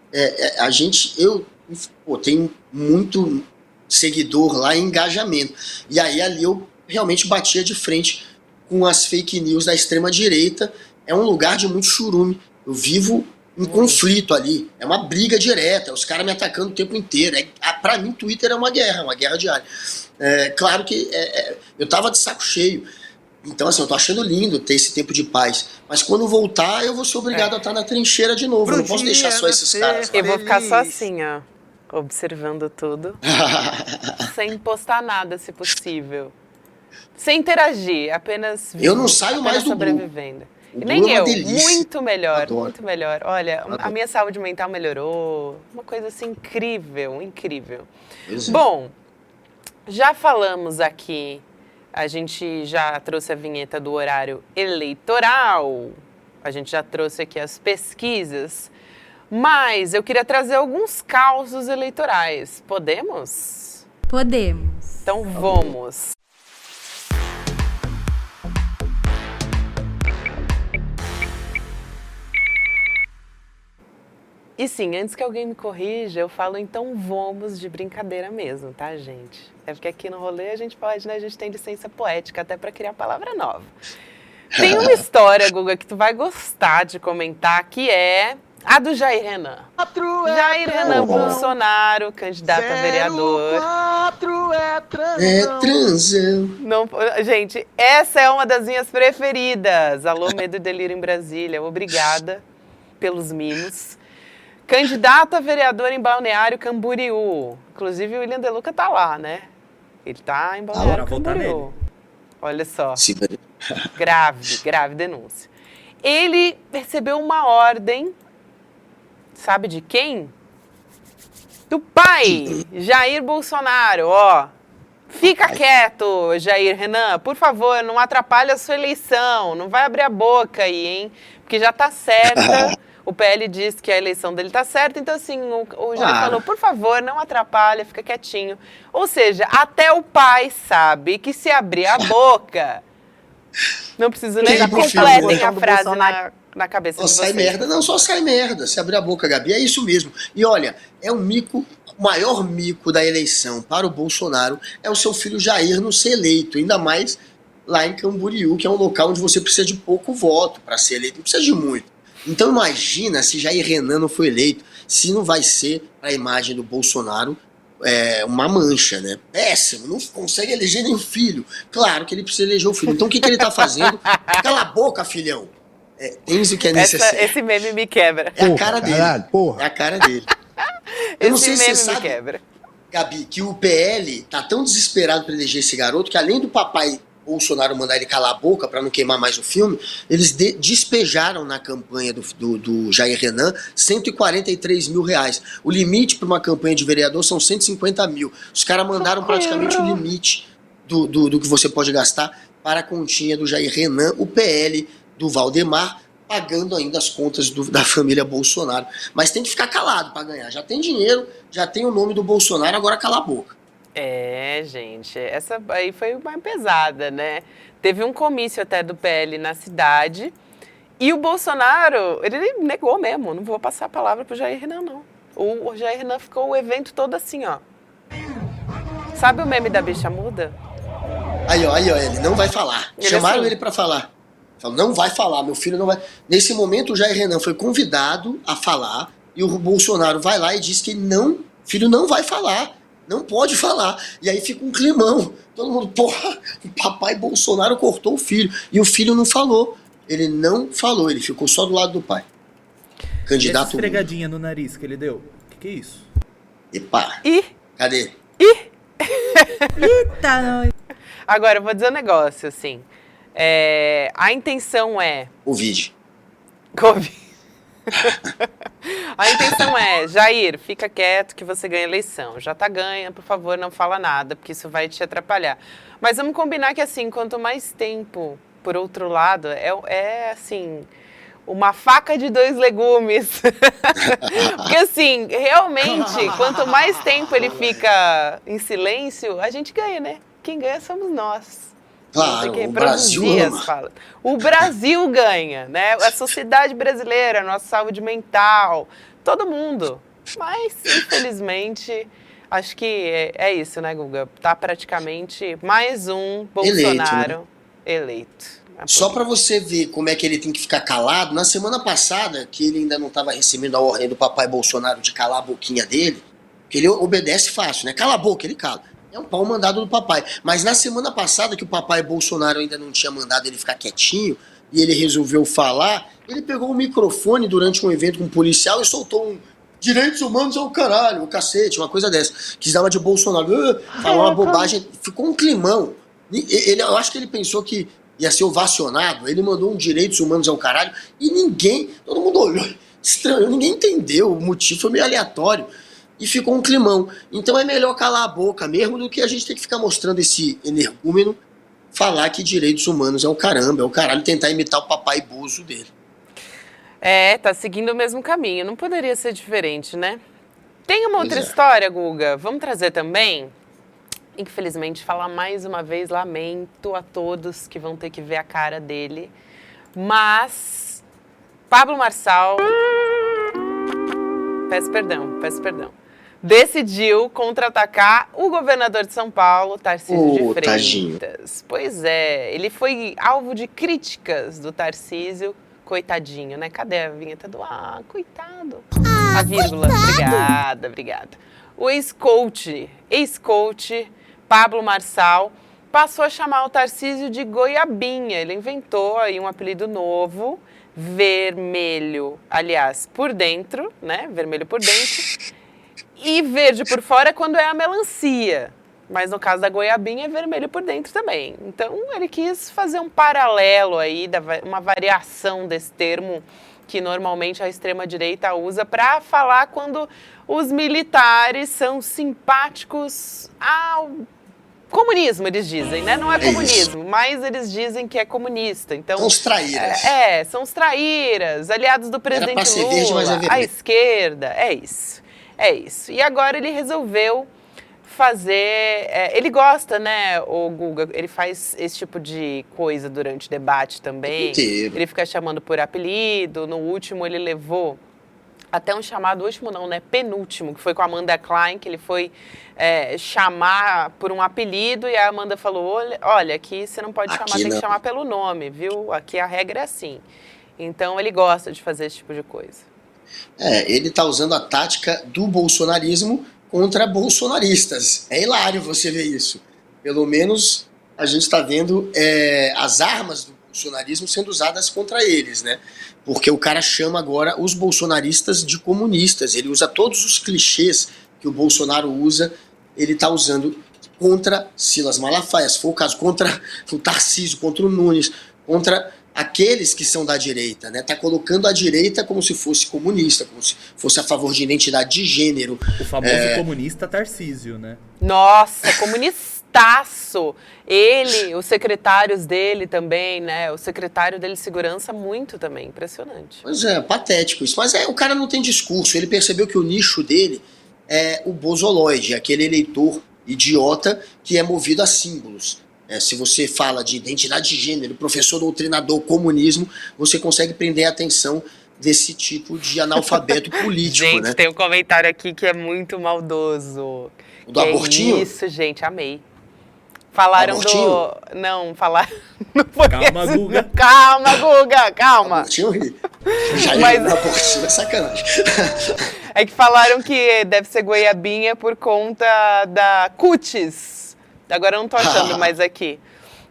eu tenho muito seguidor lá e engajamento. E aí ali eu realmente batia de frente com as fake news da extrema-direita. É um lugar de muito churume. Eu vivo um conflito ali. É uma briga direta. Os caras me atacando o tempo inteiro. Pra mim, Twitter é uma guerra diária. Claro que eu tava de saco cheio. Então, assim, eu tô achando lindo ter esse tempo de paz. Mas quando voltar, eu vou ser obrigado a estar na trincheira de novo. Eu não posso deixar só esses caras. Eu vou ficar só assim, ó. observando tudo, sem postar nada, se possível. Sem interagir, apenas Eu não saio apenas mais do Blue. sobrevivendo. O E Blue nem é uma eu, delícia. muito melhor, Adoro. muito melhor. Olha, a Adoro. minha saúde mental melhorou, uma coisa assim incrível, incrível. Pois é. Bom, já falamos aqui, a gente já trouxe a vinheta do horário eleitoral, a gente já trouxe aqui as pesquisas, mas eu queria trazer alguns causos eleitorais. Podemos? Podemos. Então vamos. E sim, antes que alguém me corrija, eu falo então vamos de brincadeira mesmo, tá, gente? É porque aqui no rolê a gente pode, né? A gente tem licença poética até para criar palavra nova. Tem uma história, Guga, que tu vai gostar de comentar, que é a do Jair Renan. Jair Renan Bolsonaro, candidato a vereador. É transão. Não, gente, essa é uma das minhas preferidas. Alô, Medo e Delírio em Brasília. Obrigada pelos mimos. Candidato a vereador em Balneário Camboriú. Inclusive, o William De Luca tá lá, né? Ele tá em Balneário Camboriú. Olha só. Sim. Grave denúncia. Ele recebeu uma ordem, sabe de quem? Do pai, Jair Bolsonaro, ó. Fica quieto, Jair Renan, por favor, não atrapalhe a sua eleição, não vai abrir a boca aí, hein? Porque já tá certa, o PL diz que a eleição dele tá certa, então assim, o Jair falou, por favor, não atrapalha, fica quietinho. Ou seja, até o pai sabe que se abrir a boca, não preciso nem que completem a frase na cabeça Só de sai vocês. merda. Não, só sai merda. Se abrir a boca, Gabi, é isso mesmo. E olha, é um mico, o maior mico da eleição para o Bolsonaro é o seu filho Jair não ser eleito, ainda mais lá em Camboriú, que é um local onde você precisa de pouco voto para ser eleito, não precisa de muito. Então imagina se Jair Renan não foi eleito, se não vai ser para a imagem do Bolsonaro uma mancha, né? Péssimo, não consegue eleger nem o filho. Claro que ele precisa eleger o filho. Então o que ele tá fazendo? Cala a boca, filhão. Tens o que é necessário. Esse meme me quebra. É a cara dele. Caralho, porra. É a cara dele. Eu não sei Esse se meme você me sabe, quebra. Gabi, que o PL tá tão desesperado para eleger esse garoto que além do papai Bolsonaro mandar ele calar a boca para não queimar mais o filme, eles despejaram na campanha do Jair Renan 143 mil reais. O limite para uma campanha de vereador são 150 mil. Os caras mandaram praticamente o limite do que você pode gastar para a continha do Jair Renan, o PL do Valdemar, pagando ainda as contas da família Bolsonaro. Mas tem que ficar calado para ganhar. Já tem dinheiro, já tem o nome do Bolsonaro, agora cala a boca. Gente, essa aí foi mais pesada, né? Teve um comício até do PL na cidade e o Bolsonaro, ele negou mesmo, não vou passar a palavra pro Jair Renan, não. O Jair Renan ficou o evento todo assim, ó. Sabe o meme da bicha muda? Aí, ó, ele não vai falar. Ele Chamaram assim. ele pra falar. Falou, não vai falar, meu filho não vai. Nesse momento, o Jair Renan foi convidado a falar e o Bolsonaro vai lá e diz que filho não vai falar, não pode falar. E aí fica um climão. Todo mundo, porra, o papai Bolsonaro cortou o filho. E o filho não falou. Ele não falou, ele ficou só do lado do pai. E essa Candidato. esfregadinha no nariz que ele deu? O que é isso? Epa, Ih! cadê? Eita, não. Agora, eu vou dizer um negócio, assim. A intenção é... Covid. Covid. A intenção é, Jair, fica quieto que você ganha a eleição. Já tá ganha, por favor, não fala nada, porque isso vai te atrapalhar. Mas vamos combinar que, assim, quanto mais tempo, por outro lado, assim, uma faca de dois legumes. Porque, assim, realmente, quanto mais tempo ele fica em silêncio, a gente ganha, né? Quem ganha somos nós. Claro, Tem que o Brasil produzir as ama. falas. O Brasil ganha, né? A sociedade brasileira, a nossa saúde mental, todo mundo. Mas, infelizmente, acho que é isso, né, Guga? Tá praticamente mais um Bolsonaro eleito. Só para você ver como é que ele tem que ficar calado, na semana passada, que ele ainda não estava recebendo a ordem do papai Bolsonaro de calar a boquinha dele, que ele obedece fácil, né? Cala a boca, ele cala. É um pau mandado do papai. Mas na semana passada, que o papai Bolsonaro ainda não tinha mandado ele ficar quietinho, e ele resolveu falar, ele pegou o microfone durante um evento com um policial e soltou um direitos humanos é o caralho, o cacete, uma coisa dessa. Quis dar uma de Bolsonaro, falar uma bobagem, ficou um climão. Eu acho que ele pensou que ia ser ovacionado, ele mandou um direitos humanos é o caralho, e todo mundo olhou, estranho, ninguém entendeu, o motivo foi meio aleatório, e ficou um climão. Então é melhor calar a boca mesmo do que a gente ter que ficar mostrando esse energúmeno falar que direitos humanos é o caramba, é o caralho, tentar imitar o papai Bozo dele. Tá seguindo o mesmo caminho. Não poderia ser diferente, né? Tem uma outra história, Guga. Vamos trazer também? Infelizmente, falar mais uma vez, lamento a todos que vão ter que ver a cara dele. Mas, Pablo Marçal... Peço perdão. Decidiu contra-atacar o governador de São Paulo, Tarcísio de Freitas. Tadinho. Pois é, ele foi alvo de críticas do Tarcísio. Coitadinho, né? Cadê a vinheta do coitado? A vírgula. Coitado. Obrigada. O ex-coach Pablo Marçal passou a chamar o Tarcísio de Goiabinha. Ele inventou aí um apelido novo, vermelho, aliás, por dentro, né? Vermelho por dentro. E verde por fora quando é a melancia. Mas no caso da goiabinha é vermelho por dentro também. Então ele quis fazer um paralelo aí, uma variação desse termo que normalmente a extrema-direita usa para falar quando os militares são simpáticos ao comunismo, eles dizem, né? Não é comunismo, mas eles dizem que é comunista. Então, são os traíras. São os traíras, aliados do presidente Lula, verde, mas é a esquerda, é isso. E agora ele resolveu fazer... ele gosta, né, o Guga? Ele faz esse tipo de coisa durante debate também. Ele fica chamando por apelido. No último, ele levou até um chamado... Último não, né? Penúltimo, que foi com a Amanda Klein, que ele foi chamar por um apelido. E a Amanda falou, olha, aqui você não pode chamar, tem que chamar pelo nome, viu? Aqui a regra é assim. Então, ele gosta de fazer esse tipo de coisa. Ele tá usando a tática do bolsonarismo contra bolsonaristas. É hilário você ver isso. Pelo menos a gente está vendo as armas do bolsonarismo sendo usadas contra eles, né? Porque o cara chama agora os bolsonaristas de comunistas. Ele usa todos os clichês que o Bolsonaro usa, ele está usando contra Silas Malafaia, se for o caso, contra o Tarcísio, contra o Nunes, contra aqueles que são da direita, né? Tá colocando a direita como se fosse comunista, como se fosse a favor de identidade de gênero. O famoso comunista Tarcísio, né? Nossa, comunistaço! Ele, os secretários dele também, né? O secretário dele de segurança muito também, impressionante. Pois é, patético isso. Mas o cara não tem discurso, ele percebeu que o nicho dele é o bozoloide, aquele eleitor idiota que é movido a símbolos. Se você fala de identidade de gênero, professor doutrinador, comunismo, você consegue prender a atenção desse tipo de analfabeto político. Gente, né? Tem um comentário aqui que é muito maldoso. O do abortinho? Isso, gente, amei. Falaram do... Não, falaram... Não foi calma, esse... Guga. Calma, Guga, calma. Abortinho, já Mas... abortinho é sacanagem. É que falaram que deve ser goiabinha por conta da cutis. Agora eu não tô achando mais aqui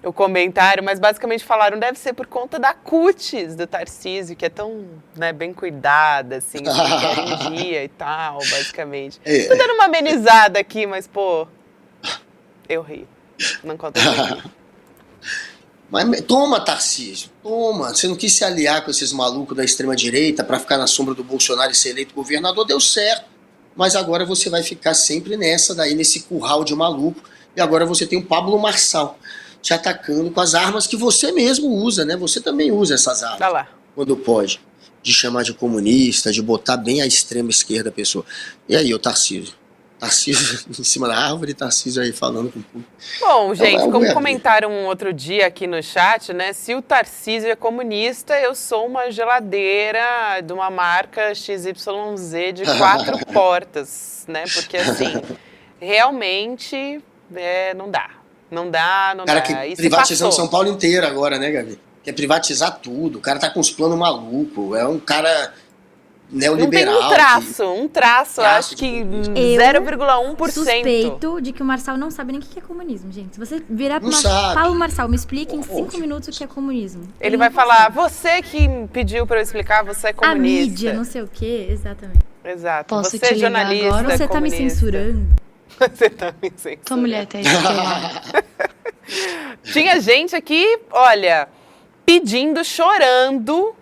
o comentário, mas basicamente falaram deve ser por conta da cutis do Tarcísio, que é tão, né, bem cuidada, assim, que em dia e tal, basicamente. Tô dando uma amenizada aqui, mas, pô, eu ri. Não conta comigo. Mas toma, Tarcísio, toma. Você não quis se aliar com esses malucos da extrema-direita para ficar na sombra do Bolsonaro e ser eleito governador, deu certo. Mas agora você vai ficar sempre nesse curral de maluco. E agora você tem o Pablo Marçal te atacando com as armas que você mesmo usa, né? Você também usa essas armas. Tá lá. Quando pode. De chamar de comunista, de botar bem à extrema esquerda a pessoa. E aí, o Tarcísio? Tarcísio em cima da árvore, Tarcísio aí falando com tudo. Bom, gente, como comentaram um outro dia aqui no chat, né? Se o Tarcísio é comunista, eu sou uma geladeira de uma marca XYZ de 4 portas, né? Porque assim, realmente... não dá. Não dá. O cara que privatizando São Paulo inteiro agora, né, Gabi? Quer privatizar tudo. O cara tá com uns planos malucos. É um cara neoliberal. Não tem um traço, acho que 0,1%. Suspeito de que o Marçal não sabe nem o que é comunismo, gente. Se você virar para Paulo Marçal, me explique em 5 minutos o que é comunismo. Ele vai falar, você que pediu pra eu explicar, você é comunista. A mídia, não sei o quê, exatamente. Exato. Posso você te é ligar jornalista, agora? Você tá me comunista. censurando? Você tá me censurando. Tua mulher tá esquerda. Tinha gente aqui, olha, pedindo, chorando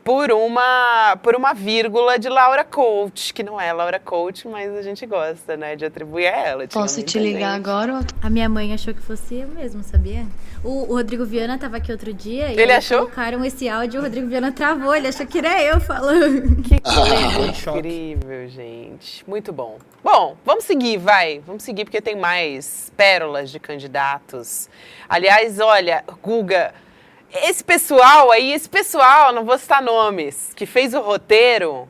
por uma vírgula de Laura Coach, que não é Laura Coach, mas a gente gosta, né, de atribuir a ela. Tinha Posso te muita ligar gente. agora? A minha mãe achou que fosse eu mesmo, sabia? O Rodrigo Viana tava aqui outro dia e Ele aí achou? colocaram esse áudio e o Rodrigo Viana travou. Ele achou que era eu falando. Que coisa incrível, gente. Muito bom. Bom, vamos seguir, vai. Vamos seguir porque tem mais pérolas de candidatos. Aliás, olha, Guga, esse pessoal, não vou citar nomes, que fez o roteiro,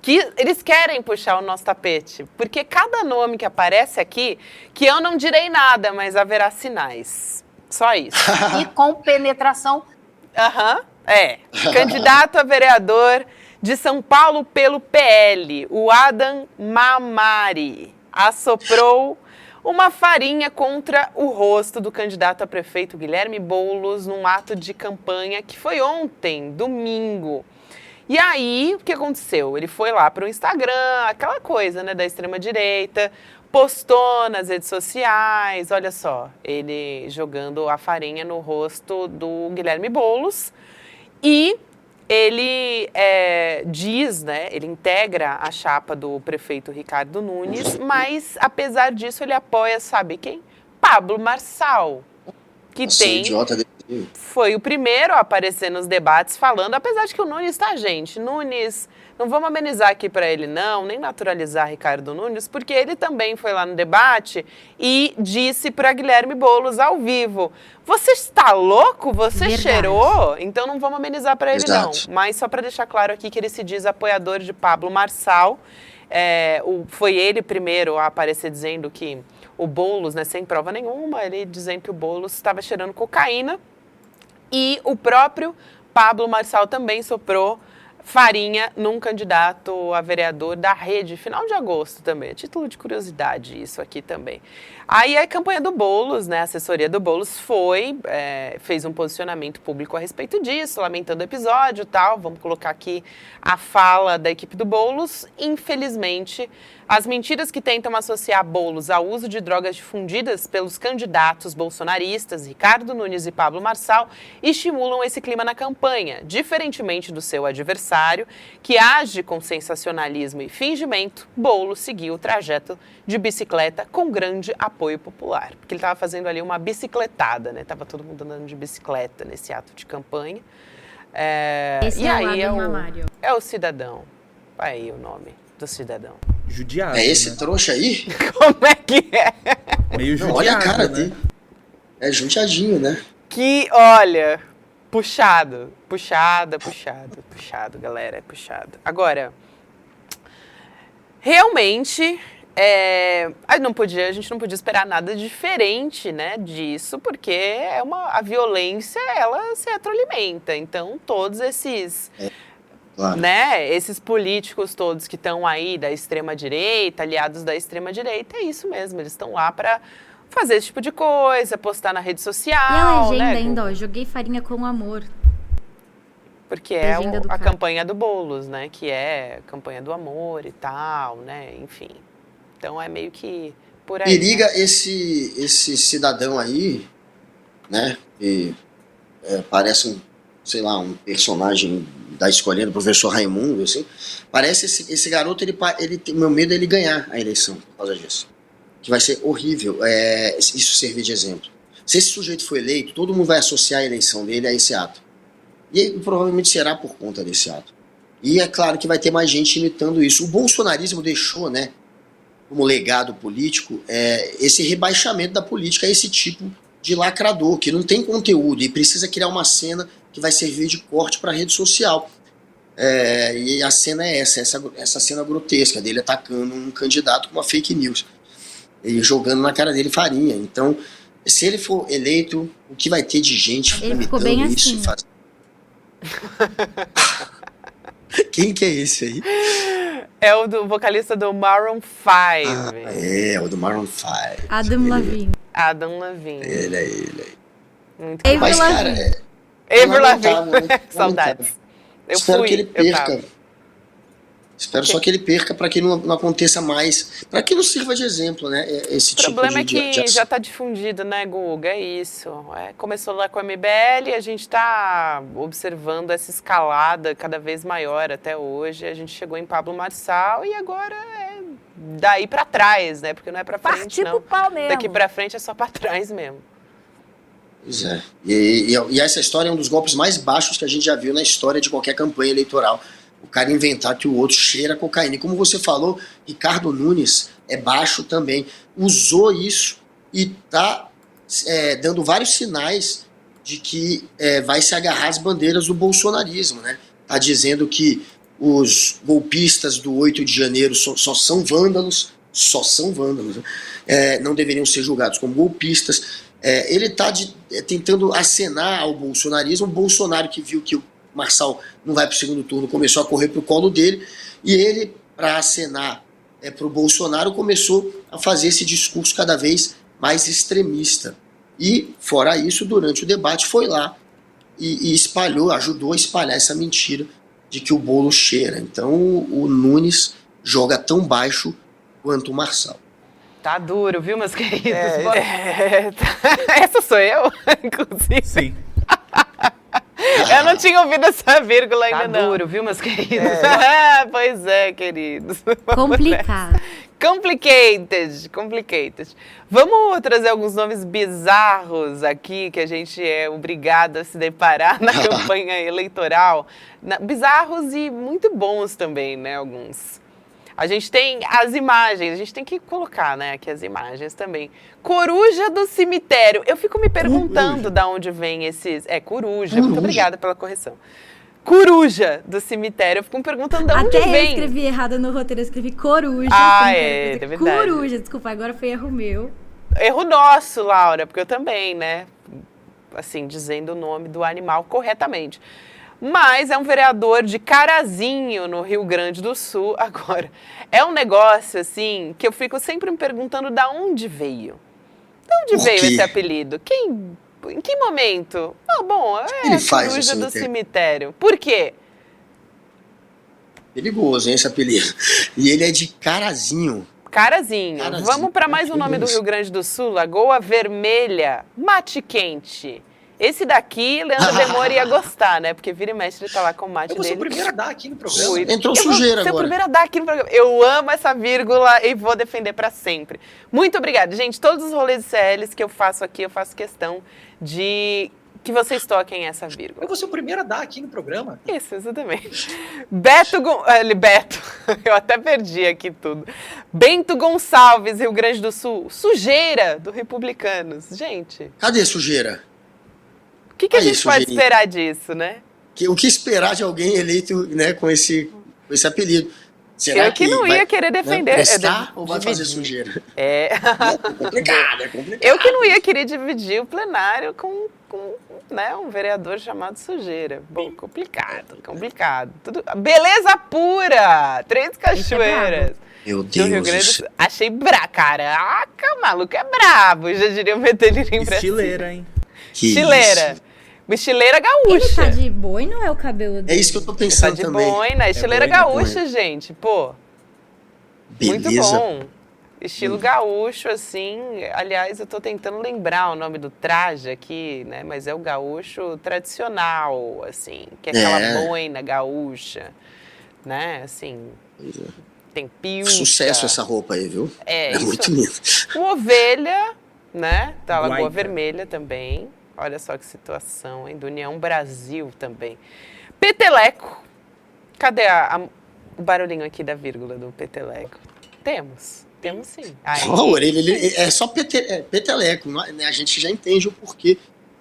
que eles querem puxar o nosso tapete. Porque cada nome que aparece aqui, que eu não direi nada, mas haverá sinais. Só isso. E com penetração. Candidato a vereador de São Paulo pelo PL, o Adam Mamari, assoprou uma farinha contra o rosto do candidato a prefeito Guilherme Boulos num ato de campanha que foi ontem, domingo. E aí, o que aconteceu? Ele foi lá para o Instagram, aquela coisa, né, da extrema-direita, postou nas redes sociais, olha só, ele jogando a farinha no rosto do Guilherme Boulos e ele diz, né, ele integra a chapa do prefeito Ricardo Nunes, mas apesar disso ele apoia, sabe quem? Pablo Marçal, que foi o primeiro a aparecer nos debates falando, apesar de que o Nunes tá, gente, Nunes, não vamos amenizar aqui para ele não, nem naturalizar Ricardo Nunes, porque ele também foi lá no debate e disse para Guilherme Boulos ao vivo, você está louco? Você Verdade. cheirou? Então não vamos amenizar para ele Exato. não. Mas só para deixar claro aqui que ele se diz apoiador de Pablo Marçal, foi ele primeiro a aparecer dizendo que o Boulos, né, sem prova nenhuma, ele dizendo que o Boulos estava cheirando cocaína e o próprio Pablo Marçal também soprou farinha num candidato a vereador da Rede, final de agosto também, a título de curiosidade isso aqui também. Aí a campanha do Boulos, né, a assessoria do Boulos fez um posicionamento público a respeito disso, lamentando o episódio e tal, vamos colocar aqui a fala da equipe do Boulos. Infelizmente, as mentiras que tentam associar Boulos ao uso de drogas difundidas pelos candidatos bolsonaristas Ricardo Nunes e Pablo Marçal estimulam esse clima na campanha, diferentemente do seu adversário, que age com sensacionalismo e fingimento. Boulos seguiu o trajeto de bicicleta com grande apoio popular, porque ele estava fazendo ali uma bicicletada, né? Tava todo mundo andando de bicicleta nesse ato de campanha. Esse e é aí o Mamário. é o cidadão. Aí o nome do cidadão. Judiado. É esse né? trouxa aí? Como é que é? Meio Não, judiado, olha a cara né? dele. É judiadinho, né? Que, olha, puxado, galera, é puxado. Agora, realmente, a gente não podia esperar nada diferente, né, disso, porque a violência, ela se retroalimenta. Então, todos esses... Claro. Né, esses políticos todos que estão aí da extrema-direita, aliados da extrema-direita, é isso mesmo, eles estão lá para fazer esse tipo de coisa, postar na rede social. E a legenda né, ainda, ó, joguei farinha com amor. porque é Legenda do a cara. campanha do Boulos, né, que é a campanha do amor e tal, né, enfim. Então é meio que por aí. Periga, né? esse cidadão aí, né, que parece um personagem da escolinha do professor Raimundo, assim. Parece esse garoto, meu medo é ele ganhar a eleição por causa disso. Que vai ser horrível isso servir de exemplo. Se esse sujeito for eleito, todo mundo vai associar a eleição dele a esse ato. E provavelmente será por conta desse ato. E é claro que vai ter mais gente imitando isso. O bolsonarismo deixou, né, como legado político, esse rebaixamento da política a esse tipo de lacrador, que não tem conteúdo e precisa criar uma cena que vai servir de corte para a rede social. E a cena é essa cena grotesca dele atacando um candidato com uma fake news e jogando na cara dele farinha. Então, se ele for eleito, o que vai ter de gente Ele ficou bem isso? assim. Quem que é esse aí? É o vocalista do Maroon 5. É o do Maroon 5. Adam Levine. Adam Levine. Ele é ele. Muito Avril Mas, cara, Lavigne. Avril lamentável, Lavigne. né? Saudades. Eu Espero fui, que ele eu tava. perca. Espero só que ele perca para que não aconteça mais, para que não sirva de exemplo, né? Esse O problema tipo é que já está difundido, né, Guga? É isso. Começou lá com a MBL e a gente está observando essa escalada cada vez maior até hoje. A gente chegou em Pablo Marçal e agora é daí para trás, né? Porque não é para frente, Partir não. pro pau mesmo. Daqui para frente é só para trás mesmo. Pois é. E essa história é um dos golpes mais baixos que a gente já viu na história de qualquer campanha eleitoral. O cara inventar que o outro cheira cocaína. E como você falou, Ricardo Nunes é baixo também. Usou isso e está dando vários sinais de que vai se agarrar às bandeiras do bolsonarismo, né? Está dizendo que os golpistas do 8 de janeiro só são vândalos, né? Não deveriam ser julgados como golpistas. Ele está tentando acenar ao bolsonarismo. O Bolsonaro, que viu que o Marçal não vai para o segundo turno, começou a correr para o colo dele, e ele, para acenar para o Bolsonaro, começou a fazer esse discurso cada vez mais extremista. E, fora isso, durante o debate, foi lá e ajudou a espalhar essa mentira de que o bolo cheira. Então, o Nunes joga tão baixo quanto o Marçal. Tá duro, viu, meus queridos? Essa sou eu, inclusive. Sim. Eu não tinha ouvido essa vírgula ainda, não. Tá duro, viu, meus queridos? Pois é, queridos. Complicado. Complicated. Vamos trazer alguns nomes bizarros aqui que a gente é obrigado a se deparar na campanha eleitoral. Bizarros e muito bons também, né, alguns. A gente tem as imagens, a gente tem que colocar, né, aqui as imagens também. Coruja do cemitério. Eu fico me perguntando de onde vem esses... coruja. Muito obrigada pela correção. Coruja do cemitério. Eu fico me perguntando de onde vem. Até eu escrevi errado no roteiro, eu escrevi coruja. É verdade. Coruja, desculpa, agora foi erro meu. Erro nosso, Laura, porque eu também, né, assim, dizendo o nome do animal corretamente. Mas é um vereador de Carazinho, no Rio Grande do Sul. Agora, é um negócio, assim, que eu fico sempre me perguntando de onde veio. De onde veio esse apelido? Em que momento? Bom, ele a coruja do cemitério. Por quê? Perigoso, hein, esse apelido. E ele é de Carazinho. Carazinho. Vamos para mais um nome do Rio Grande do Sul. Lagoa Vermelha, Mate Quente. Esse daqui, Leandro Demore ia gostar, né? Porque vira e mexe, ele tá lá com o mate dele. Eu vou ser o primeiro a dar aqui no programa. Entrou sujeira agora. Eu vou ser o primeiro a dar aqui no programa. Eu amo essa vírgula e vou defender pra sempre. Muito obrigada. Gente, todos os rolês de CLs que eu faço aqui, eu faço questão de que vocês toquem essa vírgula. Eu vou ser o primeiro a dar aqui no programa. Isso, exatamente. Beto, eu até perdi aqui tudo. Bento Gonçalves, Rio Grande do Sul. Sujeira do Republicanos. Gente. Cadê sujeira? O que a gente pode esperar disso, né? O que esperar de alguém eleito, né, com esse apelido? Será que não ia querer defender. Prestar ou vai fazer sujeira? É complicado. Eu que não ia querer dividir o plenário com né, um vereador chamado Sujeira. Bom, complicado. Tudo... Beleza pura! 3 Cachoeiras. Meu Deus Rio Grande do Sul. Achei Caraca, maluco é brabo. Já diria o Metelino pra Estileira, hein? Estileira. Estileira gaúcha. Ele tá de boina ou é o cabelo dele? É isso que eu tô pensando também. Tá de boina. Estileira gaúcha, gente. Pô. Beleza. Muito bom. Estilo gaúcho, assim. Aliás, eu tô tentando lembrar o nome do traje aqui, né? Mas é o gaúcho tradicional, assim. Que é aquela boina gaúcha, né? Assim, tem pilcha. Sucesso essa roupa aí, viu? É muito lindo. O Ovelha, né? Da Lagoa Vermelha também. Olha só que situação, hein? Do União Brasil também. Peteleco. Cadê o barulhinho aqui da vírgula do Peteleco? Temos sim. A orelha, ele é só peteleco. A gente já entende o porquê.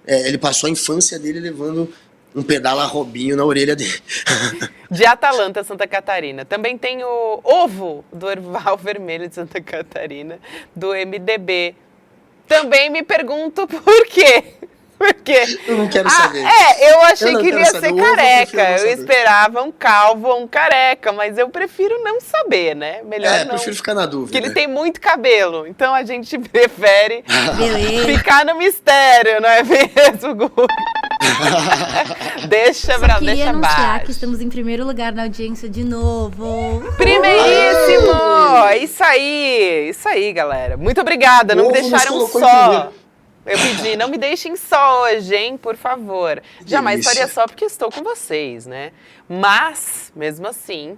Ele passou a infância dele levando um pedala Robinho na orelha dele. De Atalanta, Santa Catarina. Também tem o Ovo do Erval Vermelho de Santa Catarina, do MDB. Também me pergunto por quê. Porque, eu não quero saber. Eu achei que ele ia ser careca. Eu esperava um calvo ou um careca, mas eu prefiro não saber, né? Melhor não. Prefiro ficar na dúvida. Porque ele tem muito cabelo, então a gente prefere ficar no mistério, não é mesmo, Guga? Deixa Só queria deixa anunciar abaixo. que estamos em primeiro lugar na audiência de novo. Primeiríssimo! Isso aí, galera. Muito obrigada, não me deixaram só. Eu pedi, não me deixem só hoje, hein, por favor. Jamais faria só porque estou com vocês, né? Mas, mesmo assim,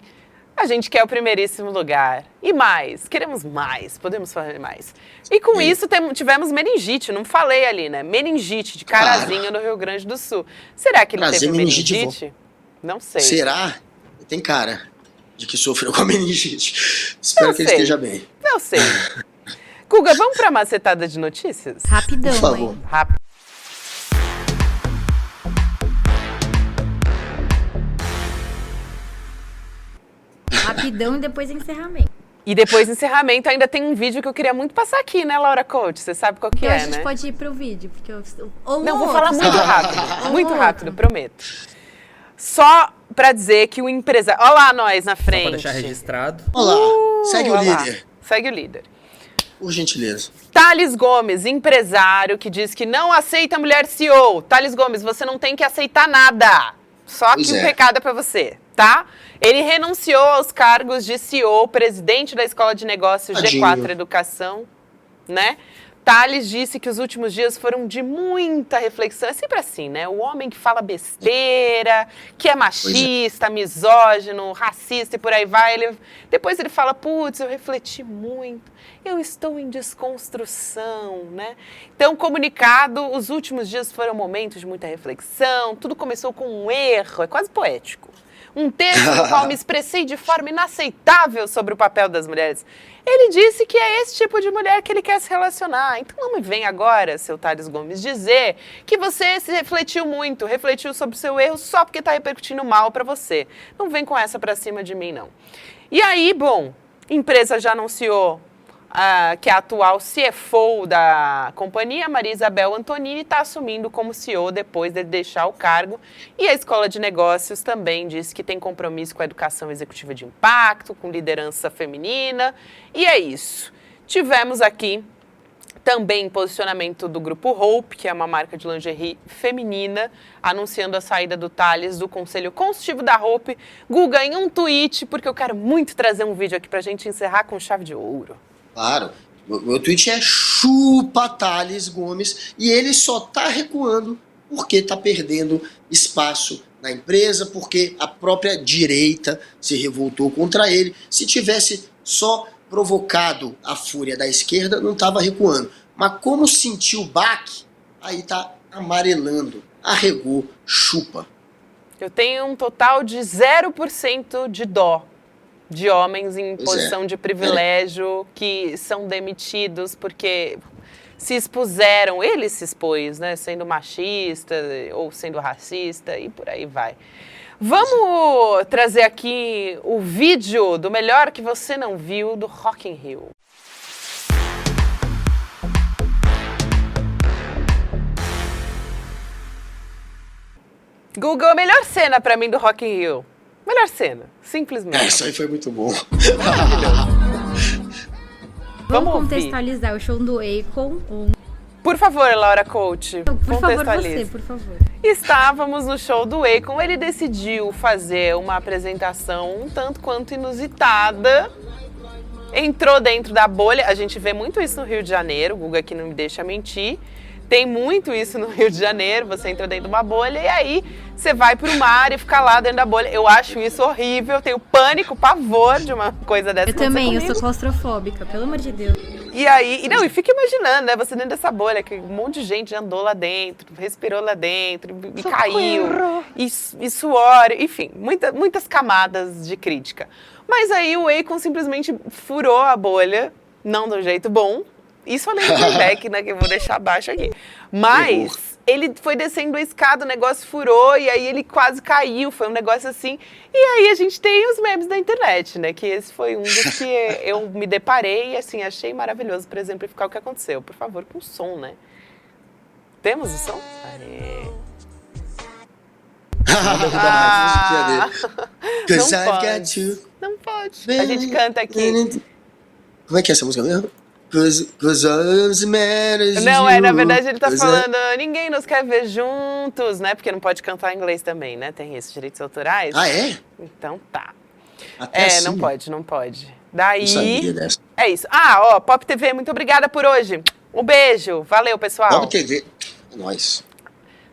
a gente quer o primeiríssimo lugar. E mais, queremos mais, podemos fazer mais. E com isso tivemos meningite, não falei ali, né? Meningite de Carazinho no Rio Grande do Sul. Será que ele teve meningite? Não sei. Será? Tem cara de que sofreu com a meningite. Espero que ele esteja bem. Não sei. Guga, vamos pra macetada de notícias? Rapidão, por favor. hein? Rápido. Rapidão e depois encerramento. E depois encerramento ainda tem um vídeo que eu queria muito passar aqui, né, Laura Coach? Você sabe qual que Então é, a gente né? pode ir pro vídeo, porque eu... Não, vou falar muito rápido. Muito rápido, prometo. Só pra dizer que o empresário... Olha lá nós na frente. Só pra deixar registrado. Olá, segue o líder. Segue o líder. Por gentileza. Thales Gomes, empresário que diz que não aceita mulher CEO. Thales Gomes, você não tem que aceitar nada. Só que o recado é pra você, tá? Ele renunciou aos cargos de CEO, presidente da Escola de Negócios G4 Educação, né? Thales disse que os últimos dias foram de muita reflexão. É sempre assim, né? O homem que fala besteira, que é machista, misógino, racista e por aí vai. Depois ele fala, putz, eu refleti muito. Eu estou em desconstrução, né? Então, comunicado, os últimos dias foram momentos de muita reflexão. Tudo começou com um erro, é quase poético. Um texto no qual me expressei de forma inaceitável sobre o papel das mulheres. Ele disse que é esse tipo de mulher que ele quer se relacionar. Então não me vem agora, seu Thales Gomes, dizer que você se refletiu muito, refletiu sobre o seu erro só porque está repercutindo mal para você. Não vem com essa para cima de mim, não. E aí, bom, a empresa já anunciou que a atual CFO da companhia, Maria Isabel Antonini, está assumindo como CEO depois de deixar o cargo. E a Escola de Negócios também disse que tem compromisso com a educação executiva de impacto, com liderança feminina. E é isso. Tivemos aqui também posicionamento do Grupo Hope, que é uma marca de lingerie feminina, anunciando a saída do Thales do Conselho Consultivo da Hope. Guga, em um tweet, porque eu quero muito trazer um vídeo aqui para a gente encerrar com chave de ouro. Claro, meu tweet é chupa Thales Gomes e ele só tá recuando porque tá perdendo espaço na empresa, porque a própria direita se revoltou contra ele. Se tivesse só provocado a fúria da esquerda, não tava recuando. Mas como sentiu o baque, aí tá amarelando, arregou, chupa. Eu tenho um total de 0% de dó de homens em posição de privilégio que são demitidos porque se expuseram, ele se expôs, né, sendo machista ou sendo racista e por aí vai. Vamos trazer aqui o vídeo do melhor que você não viu do Rock in Rio. Google, a melhor cena pra mim do Rock in Rio. Melhor cena, simplesmente. Isso aí foi muito bom. Vamos contextualizar o show do Akon. Por favor, Laura Coach, por favor, você, por favor. Estávamos no show do Akon, ele decidiu fazer uma apresentação um tanto quanto inusitada. Entrou dentro da bolha, a gente vê muito isso no Rio de Janeiro, o Guga aqui não me deixa mentir. Tem muito isso no Rio de Janeiro, você entra dentro de uma bolha e aí você vai pro mar e fica lá dentro da bolha. Eu acho isso horrível, tenho pânico, pavor de uma coisa dessa. Eu também, eu sou claustrofóbica, pelo amor de Deus. E aí, e fica imaginando, né, você dentro dessa bolha, que um monte de gente andou lá dentro, respirou lá dentro e caiu, e suor, enfim, muitas camadas de crítica. Mas aí o Akon simplesmente furou a bolha, não de um jeito bom. Isso além do playback, né, que eu vou deixar abaixo aqui. Mas ele foi descendo a escada, o negócio furou e aí ele quase caiu, foi um negócio assim. E aí a gente tem os memes da internet, né, que esse foi um dos que eu me deparei e assim, achei maravilhoso para exemplificar o que aconteceu. Por favor, com o som, né? Temos o som? Não pode. A gente canta aqui. Como é que é essa música mesmo? Não, na verdade ele tá falando, ninguém nos quer ver juntos, né? Porque não pode cantar em inglês também, né? Tem esses direitos autorais. Ah, é? Então tá. Até assim, não pode. Daí, não sabia dessa. É isso. Pop TV, muito obrigada por hoje. Um beijo, valeu, pessoal. Pop TV, é nóis.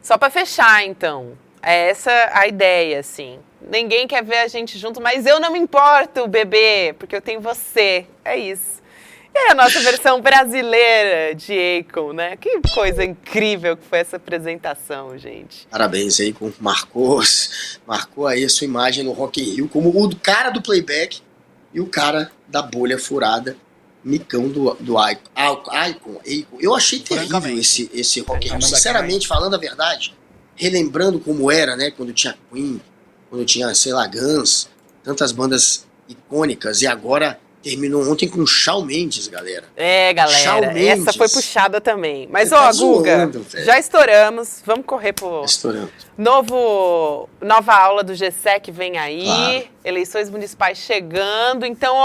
Só pra fechar, então, essa a ideia, assim. Ninguém quer ver a gente junto, mas eu não me importo, bebê, porque eu tenho você. É isso. E a nossa versão brasileira de Akon, né? Que coisa incrível que foi essa apresentação, gente. Parabéns, Akon. Marcou aí a sua imagem no Rock in Rio como o cara do playback e o cara da bolha furada, micão do Akon. Eu achei terrível esse Rock in Rio. Sinceramente, falando a verdade, relembrando como era, né? Quando tinha Queen, quando tinha, sei lá, Guns, tantas bandas icônicas, e agora terminou ontem com Shawn Mendes, galera. Galera, Shawn Mendes. Essa foi puxada também. Mas, Tá Guga, zoando, já estouramos, vamos correr pro nova aula do GSEC vem aí, claro. Eleições municipais chegando, então,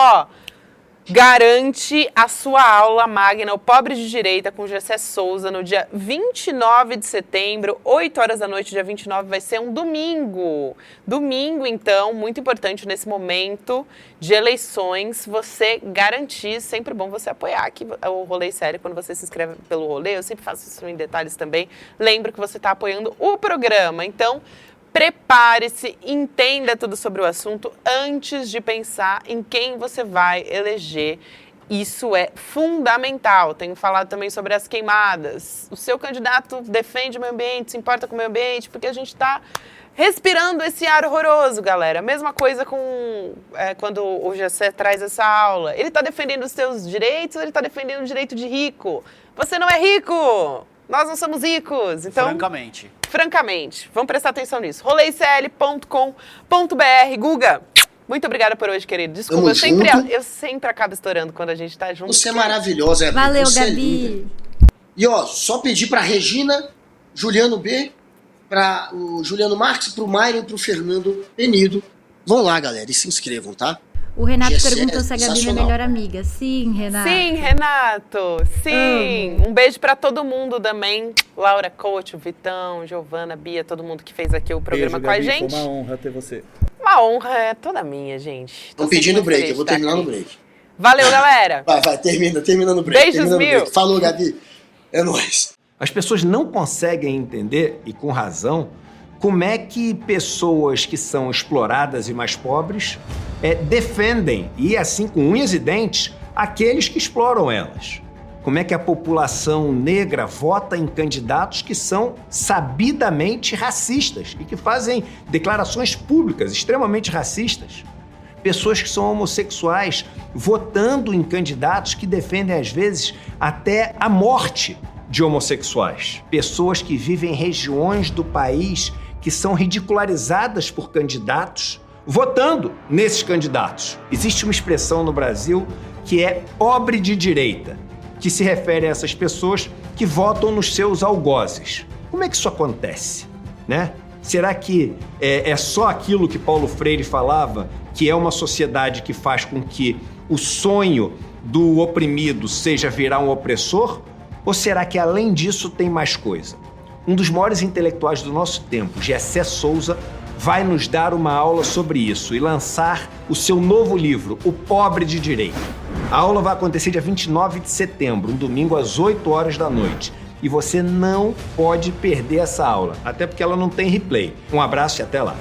garante a sua aula magna, o Pobre de Direita, com Gessé Souza, no dia 29 de setembro, 8 horas da noite, dia 29, vai ser um domingo. Domingo, então, muito importante nesse momento de eleições, você garantir, sempre bom você apoiar aqui o Rolê Sério, quando você se inscreve pelo Rolê, eu sempre faço isso em detalhes também, lembra que você está apoiando o programa, então... Prepare-se, entenda tudo sobre o assunto antes de pensar em quem você vai eleger. Isso é fundamental. Tenho falado também sobre as queimadas. O seu candidato defende o meio ambiente, se importa com o meio ambiente, porque a gente está respirando esse ar horroroso, galera. Mesma coisa com quando o Gessé traz essa aula. Ele está defendendo os seus direitos ou ele está defendendo o direito de rico? Você não é rico! Nós não somos ricos, então... Francamente, vamos prestar atenção nisso. roleicl.com.br. Guga, muito obrigada por hoje, querido. Desculpa, eu sempre acabo estourando quando a gente tá junto. Você é maravilhosa, Gabi. Valeu, você Gabi. E só pedir pra Regina, Juliano B, pra o Juliano Marques, pro Myron e pro Fernando Penido. Vão lá, galera, e se inscrevam, tá? O Renato perguntou se a Gabi é minha melhor amiga. Sim, Renato. Sim, Renato. Sim. Um beijo pra todo mundo também. Laura Coach, o Vitão, Giovana, Bia, todo mundo que fez aqui o programa com a gente. Foi uma honra ter você. Uma honra é toda minha, gente. Estão pedindo break, eu vou terminar no break. Valeu, galera. Vai, termina no break. Beijos mil. Falou, Gabi. É nóis. As pessoas não conseguem entender, e com razão, como é que pessoas que são exploradas e mais pobres defendem, e assim com unhas e dentes, aqueles que exploram elas. Como é que a população negra vota em candidatos que são sabidamente racistas e que fazem declarações públicas extremamente racistas. Pessoas que são homossexuais votando em candidatos que defendem, às vezes, até a morte de homossexuais. Pessoas que vivem em regiões do país que são ridicularizadas por candidatos, votando nesses candidatos. Existe uma expressão no Brasil que é pobre de direita, que se refere a essas pessoas que votam nos seus algozes. Como é que isso acontece, né? Será que é só aquilo que Paulo Freire falava, que é uma sociedade que faz com que o sonho do oprimido seja virar um opressor? Ou será que além disso tem mais coisa? Um dos maiores intelectuais do nosso tempo, Gessé Souza, vai nos dar uma aula sobre isso e lançar o seu novo livro, O Pobre de Direita. A aula vai acontecer dia 29 de setembro, um domingo às 8 horas da noite. E você não pode perder essa aula, até porque ela não tem replay. Um abraço e até lá.